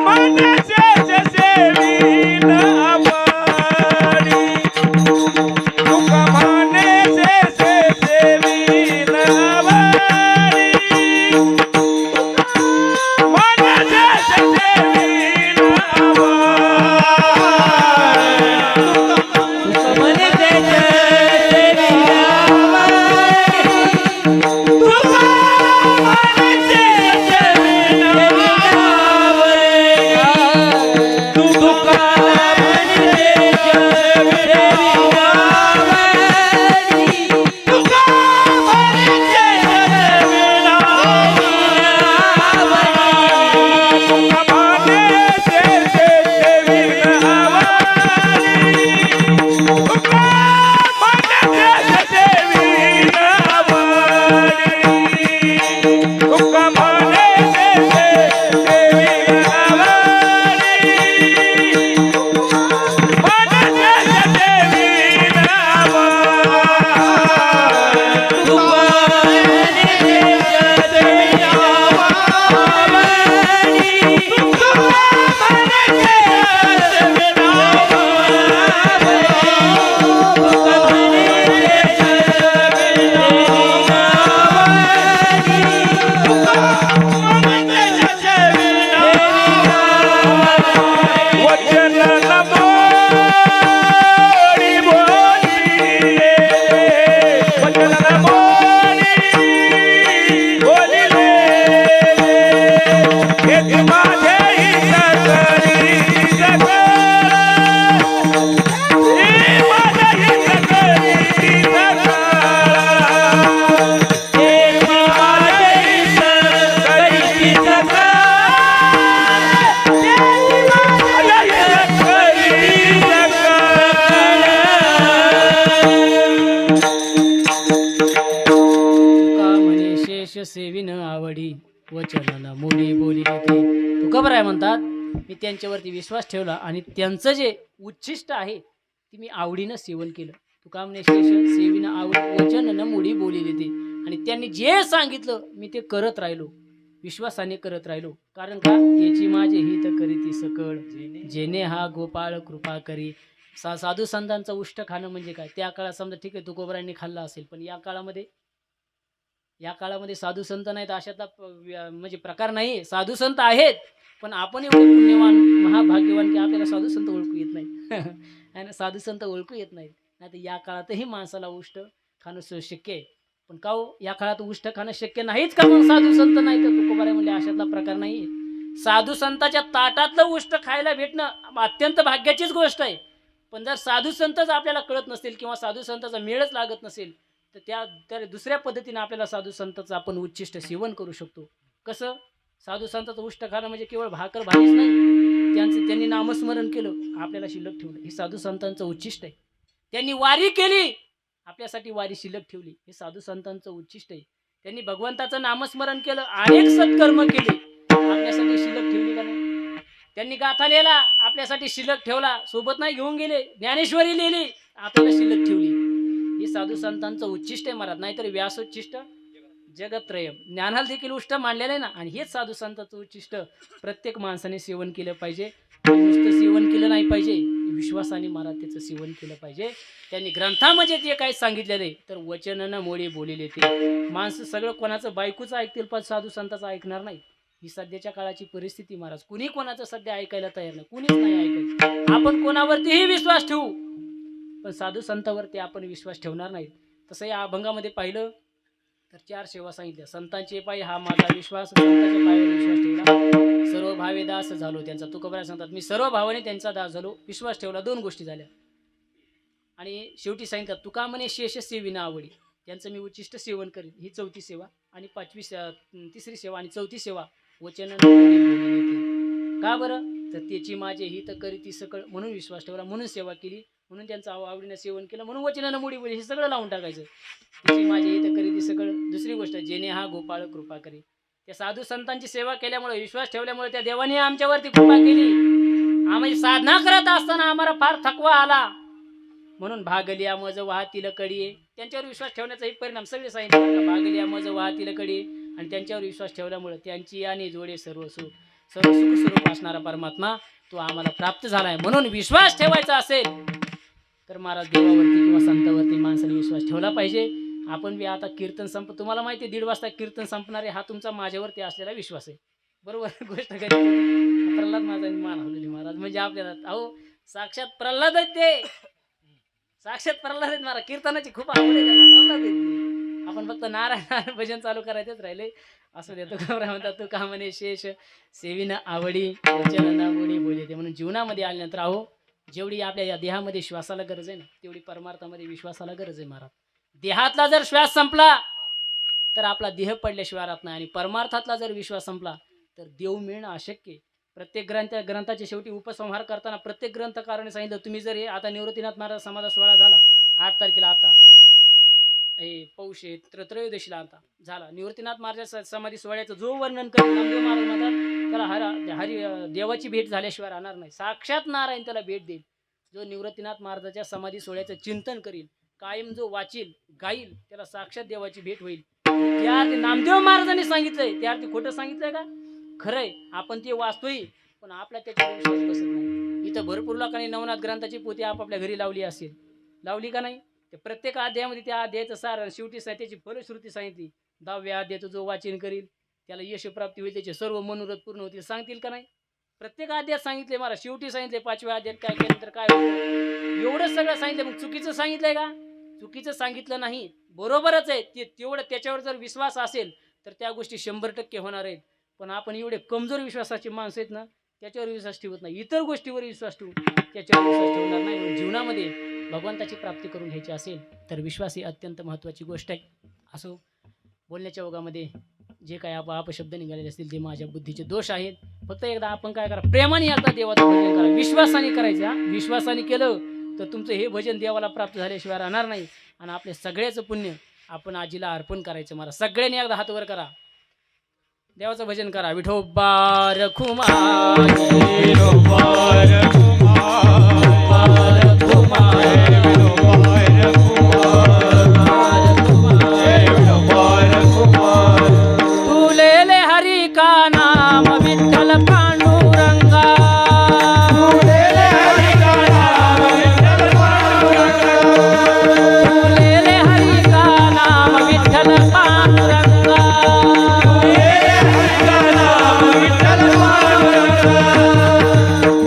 म्हणे से सेवीन आवारी, तुका म्हणे से सेवीन आवारी, म्हणे से सेवीन आवारी, ते तुकोबराय म्हणतात मी त्यांच्यावरती विश्वास ठेवला आणि त्यांचं जे उच्छिष्ट आहे ते मी आवडीनं सेवन केलं. तुका म्हणे शेष सेविना आवड वचन न मुडी बोलिले ते, आणि त्यांनी जे सांगितलं मी ते करत राहिलो, विश्वासाने करत राहिलो. कारण का त्याची माझे हित करीती सकळ जेणे हा गोपाळ कृपा करी. साधू संतांचं उष्ट खाणं म्हणजे काय? त्या काळात समजा ठीक आहे तुकोबरायांनी खाल्लं असेल, पण या काळामध्ये साधू संत नाहीत अशातला म्हणजे प्रकार नाही. साधू संत आहेत, पण आपण एवढे पुण्यवान महाभाग्यवान की आपल्याला साधू संत ओळखू येत नाही. साधू संत ओळखू येत नाहीत. नाही तर या काळातही माणसाला उष्ट खाणं शक्य आहे. पण का हो या काळात उष्ट खाणं शक्य नाहीच का? मग साधू संत नाही तर तुकोबाराय म्हणजे अशातला प्रकार नाही. साधू संताच्या ताटातलं उष्ट खायला भेटणं अत्यंत भाग्याचीच गोष्ट आहे. पण जर साधू संतच आपल्याला कळत नसतील किंवा साधू संताचा मेळच लागत नसेल तर त्या दुसऱ्या पद्धतीने आपल्याला साधू संताचं आपण उच्छिष्ट सेवन करू शकतो. कसं? साधू संताचं उष्ट खाणं म्हणजे केवळ भाकर भाजीच नाही, त्यांनी नामस्मरण केलं आपल्याला शिल्लक ठेवलं, हे साधू संतांचं उच्छिष्ट आहे. त्यांनी वारी केली आपल्यासाठी वारी शिल्लक ठेवली, हे साधू संतांचं उच्छिष्ट आहे. त्यांनी भगवंताचं नामस्मरण केलं, अनेक सत्कर्म केले, आपल्यासाठी शिल्लक ठेवली का नाही? त्यांनी गाथा लिहिला आपल्यासाठी शिल्लक ठेवला, सोबत नाही घेऊन गेले, ज्ञानेश्वरी लिहिली आपल्याला शिल्लक ठेवली. हे साधू संतांचं उच्छिष्ट आहे महाराज. नाहीतर व्यासोच्छिष्ट जगत्रयम ज्ञानाला देखील उष्ट मानलेलं आहे ना. आणि हेच साधू संतांचं उच्छिष्ट प्रत्येक माणसाने सेवन केलं पाहिजे. नुसतं सेवन केलं नाही पाहिजे, विश्वासाने महाराज त्याचं सेवन केलं पाहिजे. त्यांनी ग्रंथामध्ये ते काय सांगितलेलं आहे तर वचन न मोडी बोलिले ते. माणसं सगळं कोणाचं बायकोचं ऐकतील पण साधू संताचं ऐकणार नाही. ही सध्याच्या काळाची परिस्थिती महाराज. कुणी कोणाचं सध्या ऐकायला तयार नाही, कुणीच नाही ऐकत. आपण कोणावरतीही विश्वास ठेवू पण साधू संतांवरती आपण विश्वास ठेवणार नाही. तसं या अभंगामध्ये पाहिलं तर 4 सेवा सांगितल्या. संतांचे पायी हा माझा विश्वास, संतांच्या पायावर विश्वास ठेवला, सर्व भावे दास झालो त्यांचा. तुकोबराय सांगतात मी सर्व भावाने त्यांचा दास झालो, विश्वास ठेवला. 2 गोष्टी झाल्या. आणि शेवटी सांगितलं तुका म्हणे शेष सेविना आवडी, त्यांचं मी उच्चिष्ट सेवन करीन. ही 4थी सेवा. आणि 3री सेवा आणि 4थी सेवा वचन का बरं तर त्याची माझे हित करीती सकळ, म्हणून विश्वास ठेवला, म्हणून सेवा केली, म्हणून त्यांचं आवडीनं सेवन केलं, म्हणून वचनानं मुडी बोली, हे सगळं लावून टाकायचं. त्याची माझे हित करीती सकळ. दुसरी गोष्ट जेणे हा गोपाळ कृपा करी. त्या साधू संतांची सेवा केल्यामुळे, विश्वास ठेवल्यामुळे त्या देवाने आमच्यावरती कृपा केली. आम्ही साधना करत असताना आम्हाला फार थकवा आला, म्हणून भागलिया मज वाहतील कडी. त्यांच्यावर विश्वास ठेवण्याचा एक परिणाम सगळे सांगितले. भागलिया मज वाहतील कडी, आणि त्यांच्यावर विश्वास ठेवल्यामुळे त्यांची आणि जोडे सर्व सुख स्वरूप असणारा परमात्मा तो आम्हाला प्राप्त झालाय. म्हणून विश्वास ठेवायचा असेल तर महाराज देवावरती किंवा संतावरती माणसाने विश्वास ठेवला पाहिजे. आपण बी आता कीर्तन तुम्हाला माहिती आहे 1:30 वाजता कीर्तन संपणारे, हा तुमचा माझ्यावरती असलेला विश्वास आहे. बरोबर गोष्ट कधी प्रल्हाद महाराजांनी मान हलवली महाराज म्हणजे आपल्याला अहो साक्षात प्रल्हाद आहेत ते, साक्षात प्रल्हाद आहेत महाराज. कीर्तनाची खूप आवड आहे त्यांना, प्रल्हाद आहेत. आपण फक्त नारायण भजन चालू करायचंच राहिले असं देतो. खबरा म्हणतात तू का म्हणे शेष सेविन आवडी वचन ना बोली बोलते. म्हणून जीवनामध्ये आल्यानंतर अहो जेवढी आपल्या या देहामध्ये श्वासाला गरज आहे ना तेवढी परमार्थामध्ये विश्वासाला गरज आहे महाराज. देहातला जर श्वास संपला तर आपला देह पडल्याशिवाय राहत नाही, आणि परमार्थातला जर विश्वास संपला तर देव मिळणं अशक्य आहे. प्रत्येक ग्रंथाच्या शेवटी उपसंहार करताना प्रत्येक ग्रंथकाराने सांगितलं तुम्ही जर हे आता निवृत्तीनाथ महाराज समाजा सोहळा झाला 8 तारखेला, आता पौष त्रयोदशीला आता झाला निवृत्तीनाथ महाराज समाधी सोहळ्याचं जो वर्णन करेल नामदेव महाराज म्हणतात त्याला हरी देवाची भेट झाल्याशिवाय राहणार नाही. साक्षात नारायण त्याला भेट देईल. जो निवृत्तीनाथ महाराजाच्या समाधी सोहळ्याचं चिंतन करील, कायम जो वाचील गाईल, त्याला साक्षात देवाची भेट होईल. त्या नामदेव महाराजांनी सांगितलंय, त्या अर्थी खोटं सांगितलंय का? खरंय. आपण ते वाचतोय पण आपल्या त्याच्यावर विश्वास बसत नाही. इथं भरपूर लोकांनी नवनाथ ग्रंथाची पोथी आपापल्या घरी लावली असेल, लावली का नाही? ते प्रत्येक अध्यायामध्ये त्या अध्यायाचं सार शेवटी त्याची फलश्रुती सांगितली. 10व्या अध्यायाचं जो वाचन करील त्याला यश प्राप्ती होईल, त्याचे सर्व मनोरथ पूर्ण होतील. सांगतील का नाही? प्रत्येक अध्यायात सांगितले मला, शेवटी सांगितले 5व्या अध्यायात काय केल्यानंतर काय होतं एवढं सगळं सांगितलं. मग चुकीचं सांगितलंय का? चुकीचं सांगितलं नाही, बरोबरच आहे ते. तेवढं त्याच्यावर जर विश्वास असेल तर त्या गोष्टी 100% होणार आहेत. पण आपण एवढे कमजोर विश्वासाची माणसं आहेत ना, त्याच्यावर विश्वास ठेवत नाही. इतर गोष्टीवर विश्वास ठेवू, त्याच्यावर विश्वास ठेवणार नाही. म्हणून जीवनामध्ये भगवंताची प्राप्ती करून घ्यायची असेल तर विश्वास ही अत्यंत महत्त्वाची गोष्ट आहे. असो बोलण्याच्या ओघामध्ये जे काय अपशब्द निघालेले असतील ते माझ्या बुद्धीचे दोष आहेत. फक्त एकदा आपण काय करा, प्रेमाने आता देवाचं भजन करा, विश्वासाने करायचं. विश्वासाने केलं तर तुमचं हे भजन देवाला प्राप्त झाल्याशिवाय राहणार नाही. आणि आपल्या सगळ्याचं पुण्य आपण आजीला अर्पण करायचं. मला सगळ्यांनी एकदा हात वर करा. देवाचं भजन करा. विठोबार खुमार विठोबार बार खुमार तुलेले हरी का नाम विठ्ठल पांडुरंगा तुलेले हरी का नाम विठ्ठल पांडुरंगा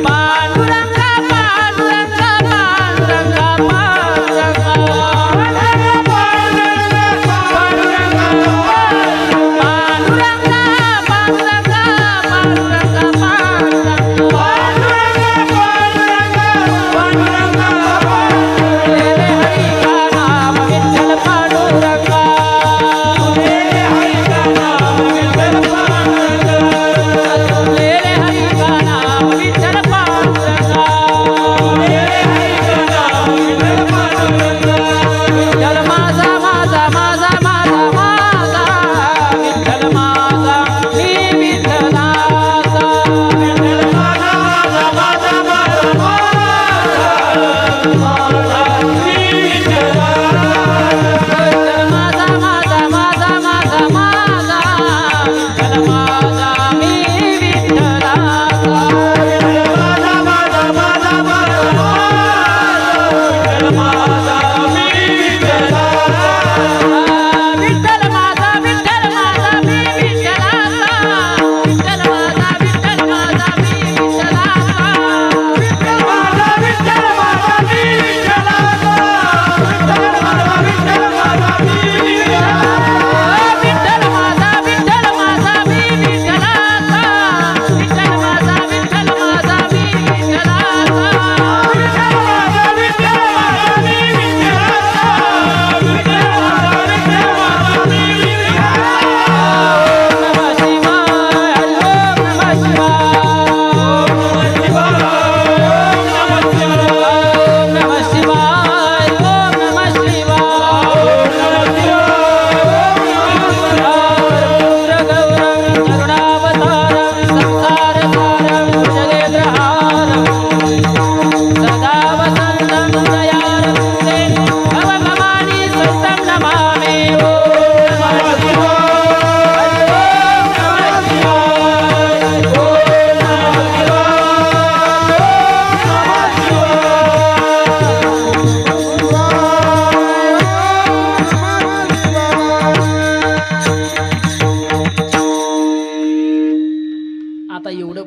पांडुरंगा पांडुरंगा पांडुरंगा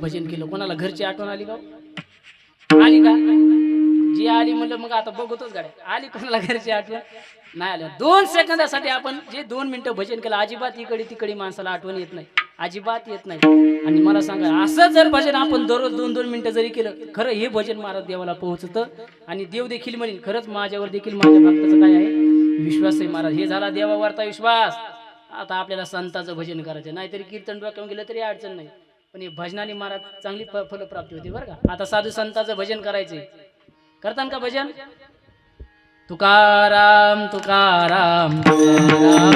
भजन केलं. कोणाला घरची आठवण आली का? आली का? जी आली म्हणलं मग आता बघतोच गाड्या. आली कोणाला घरची आठवण? नाही आलं. 2 सेकंदासाठी आपण जे 2 मिनिटं भजन केलं, अजिबात इकडे तिकडे माणसाला आठवण येत नाही, अजिबात येत नाही. आणि मला सांगा, असं जर भजन आपण दररोज 2-2 मिनिटं जरी केलं, खरं हे भजन महाराज देवाला पोहोचतं. आणि देव देखील म्हणेल, खरंच माझ्यावर देखील माझ्या भक्ताचं काय आहे, विश्वास आहे महाराज. हे झाला देवावरचा विश्वास. आता आपल्याला संतांचं भजन करायचं, नाहीतरी कीर्तन डोक्यावर गेलं तरी अडचण नाही, पण हे भजनाने महाराज चांगली फलप्राप्ती होती बरं का. आता साधू संतांचं भजन करायचंय. करतान का भजन? तुकाराम तुकाराम तुकाराम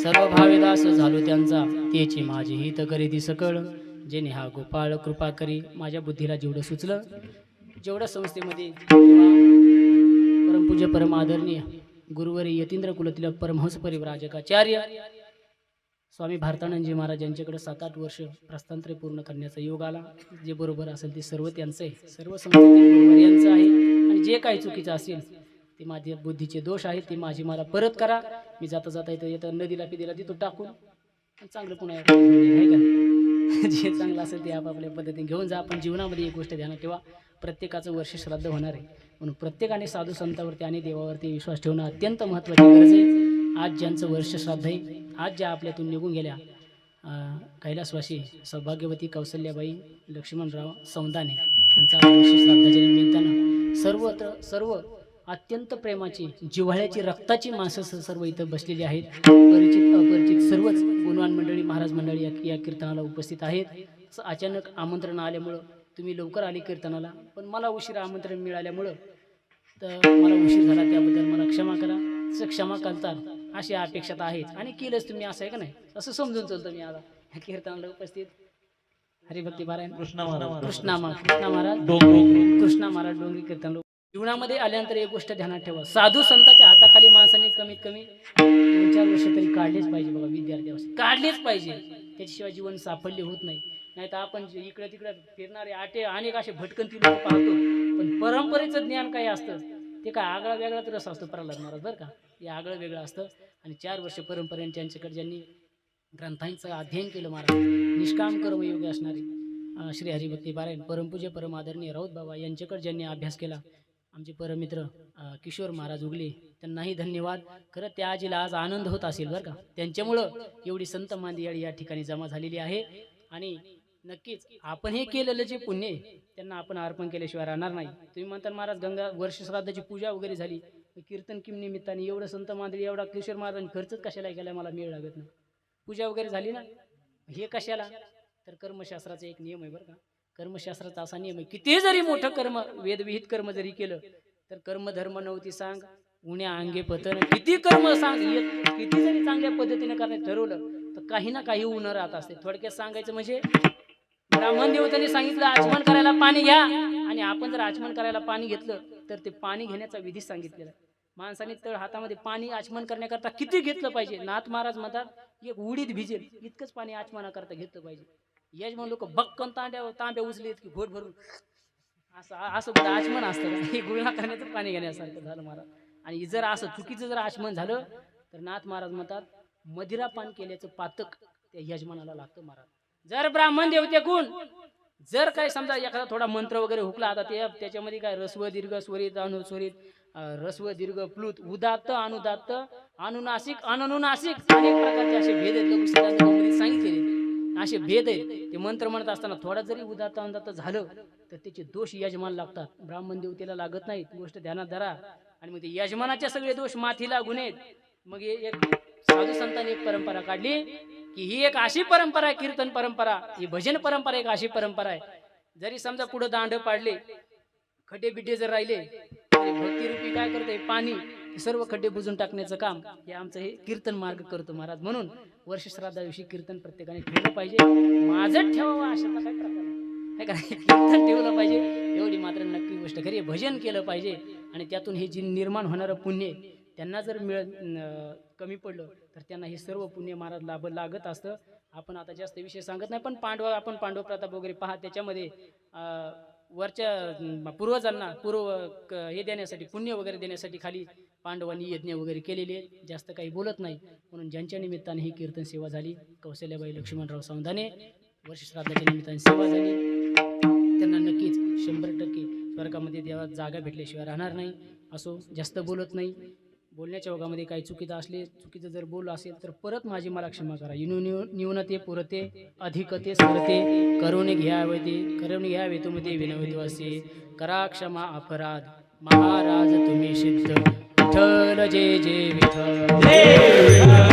सर्व भावेदास झालो त्यांचा, तेची माझी हित करी सकळ. जेणे हा गोपाळ कृपा करी, माझ्या बुद्धीला जेवढं सुचलं, जेवढं संस्थेमध्ये परमपूज्य परम आदरणीय गुरुवरी यतींद्र कुलतिलक परमहंस परिव्राजकाचार्य स्वामी भारतानंदजी महाराज यांच्याकडे 7-8 वर्ष प्रस्थांतर पूर्ण करण्याचा योग आला. जे बरोबर असेल ते सर्व त्यांचं आहे, सर्व संस्थेतील बरोबर यांचं आहे. आणि जे काही चुकीचं असेल ते माझे बुद्धीचे दोष आहेत ते माझी मला परत करा. मी जाता जाता इथं येतं नदीला पिदीला तिथं टाकून आणि चांगलं पुन्हा आहे का नाही? जे चांगलं असेल ते आपापल्या पद्धतीने घेऊन जा. आपण जीवनामध्ये एक गोष्ट ध्यानात ठेवा, प्रत्येकाचं वर्ष श्राद्ध होणार आहे, म्हणून प्रत्येकाने साधू संतावरती आणि देवावरती विश्वास ठेवणं अत्यंत महत्त्वाची गरज आहे. आज ज्यांचं वर्ष श्राद्ध आहे, आज ज्या आपल्यातून निघून गेल्या कैलासवासी सौभाग्यवती कौसल्याबाई लक्ष्मणराव सौंदाने यांचा वर्ष श्राद्धाच्या निमित्तानं सर्व अत्यंत प्रेमाची जिव्हाळ्याची रक्ताची माणसं सर्व इथं बसलेली आहेत. परिचित अपरिचित सर्वच गुणवान मंडळी महाराज मंडळी या कीर्तनाला उपस्थित आहेत. असं अचानक आमंत्रण आल्यामुळं तुम्ही लवकर आले कीर्तनाला, पण मला उशिरा आमंत्रण मिळाल्यामुळं तर मला उशीर झाला, त्याबद्दल मला क्षमा करा. असं क्षमा करतात अशी अपेक्षाता आहेत आणि केलंच तुम्ही असं आहे का नाही, असं समजून चलतो मी आता कीर्तनाला उपस्थित. हरिभक्ती पारायण कृष्णा महाराज डोंगरी कीर्तन. जीवनामध्ये आल्यानंतर एक गोष्ट ध्यानात ठेवा, साधू संतांच्या हाताखाली माणसाने कमीत कमी 2-4 वर्ष तरी काढलेच पाहिजे बघा. विद्यार्थी काढलेच पाहिजे, त्याच्याशिवाय जीवन साफल्य होत नाही. नाही तर आपण इकडे तिकडे फिरणारे अनेक असे भटकंती लोक पाहतो, पण परंपरेचं ज्ञान काय असतं ते काय आगळा वेगळाच रस असतो प्रल्हाद महाराज बरं का. हे आगळं वेगळं असतं. आणि 4 वर्ष परंपरेने त्यांच्याकडे ज्यांनी ग्रंथांचं अध्ययन केलं महाराज, निष्काम कर्मयोगी असणारे श्री हरिभक्ती पारायण परमपूज्य परम आदरणीय राऊत बाबा यांच्याकडे ज्यांनी अभ्यास केला, आमचे परमित्र किशोर महाराज उगले, त्यांनाही धन्यवाद. खरं त्या आजीला आज आनंद होत असेल बरं का, त्यांच्यामुळं एवढी संत मांदियाळी या ठिकाणी जमा झालेली आहे. आणि नक्कीच आपण हे केलेलं जे पुण्य आहे त्यांना आपण अर्पण केल्याशिवाय राहणार नाही. तुम्ही म्हणता महाराज गंगा वर्ष श्राद्धाची पूजा वगैरे झाली, कीर्तन किम निमित्ताने एवढं संत मांदियाळी एवढा किशोर महाराजांनी खर्चच कशाला केला मला मेळ लागत नाही. पूजा वगैरे झाली ना, हे कशाला, तर कर्मशास्त्राचा एक नियम आहे बरं का. कर्मशास्त्राचा असा नियम आहे, किती जरी मोठं कर्म वेदविहित कर्म जरी केलं तर कर्म धर्म नव्हती सांग उण्या अंगे पतन. किती कर्म सांग किती जरी चांगल्या पद्धतीने करण्यात ठरवलं तर काही ना काही उन्ह राहत असते. थोडक्यात सांगायचं म्हणजे ब्राह्मण देवतांनी सांगितलं आचमन करायला पाणी घ्या, आणि आपण जर आचमन करायला पाणी घेतलं तर ते पाणी घेण्याचा विधी सांगितलेला. माणसाने तळ हातामध्ये पाणी आचमन करण्याकरता किती घेतलं पाहिजे. नाथ महाराज म्हणतात एक उडीद भिजेल इतकंच पाणी आचमनाकरता घेतलं पाहिजे. यजमान लोक बक्कन तांब्या उचलेत की घोट भरून असं कुठं आचमन असतं, हे गुळणा करण्याचं पाणी घेण्यासारखं झालं महाराज. आणि जर असं चुकीचं जर आचमन झालं तर नाथ महाराज म्हणतात मदिरा पान केल्याचं पातक त्या यजमानाला लागतं महाराज. जर ब्राह्मण देवतेकून जर काय समजा एखादा थोडा मंत्र वगैरे हुकला, आता त्याच्यामध्ये काय रस्व दीर्घ स्वरित अनुस्वरित रस्व दीर्घ प्लुत उदात्त अनुदात्त अनुनासिक अननुनासिक अनेक प्रकारचे असे भेद आहेत सांगितलेले. असे भेद आहेत. ते मंत्र म्हणत असताना थोडा जरी उदात्त अनुदात्त झालं तर त्याचे दोष यजमान लागतात, ब्राह्मण देवतेला लागत नाहीत. गोष्ट ध्यानात धरा. आणि मग ते यजमानाचे सगळे दोष माथीला गुन्हेत. मग एक साधू संतांनी एक परंपरा काढली की ही एक अशी परंपरा आहे, कीर्तन परंपरा, ही भजन परंपरा एक अशी परंपरा आहे, जरी समजा पुढे दांड पाडले खड्डे बिड्डे जर राहिले तरी भक्तिरूपी काय करते पाणी सर्व खड्डे बुजून टाकण्याचं काम हे आमचं हे कीर्तन मार्ग करतो महाराज. म्हणून वर्ष श्राद्धाविषयी कीर्तन प्रत्येकाने ठेवलं पाहिजे. माझं ठेवावं अशा काय प्रकार आहे का नाही, कीर्तन ठेवलं पाहिजे एवढी मात्र नक्की गोष्ट खरी. भजन केलं पाहिजे आणि त्यातून हे जे निर्माण होणारं पुण्य त्यांना जर कमी पडलं तर त्यांना हे सर्व पुण्य महाराज लागत असतं. आपण आता जास्त विषय सांगत नाही, पण आपण पांडव प्रताप वगैरे पहा, त्याच्यामध्ये वरच्या पूर्वजांना हे देण्यासाठी पुण्य वगैरे देण्यासाठी खाली पांडवांनी यज्ञ वगैरे केलेले आहेत. जास्त काही बोलत नाही, म्हणून ज्यांच्या निमित्ताने ही कीर्तन सेवा झाली, कौशल्याबाई लक्ष्मणराव सौंदाने वर्ष श्राद्धाच्या निमित्ताने सेवा झाली, त्यांना नक्कीच 100% स्वर्गामध्ये देवात जागा भेटल्याशिवाय राहणार नाही. असो, जास्त बोलत नाही. बोलण्याच्या ओघामध्ये काही चुकीचं जर बोललं असेल तर परत मला क्षमा करा. न्यूनते पुरते अधिकते सरते करुणे घ्यावे तुम्ही विनवित वसे करा क्षमा अपराध महाराज तुम्ही सिद्ध विठ्ठल जय जय विठ्ठल.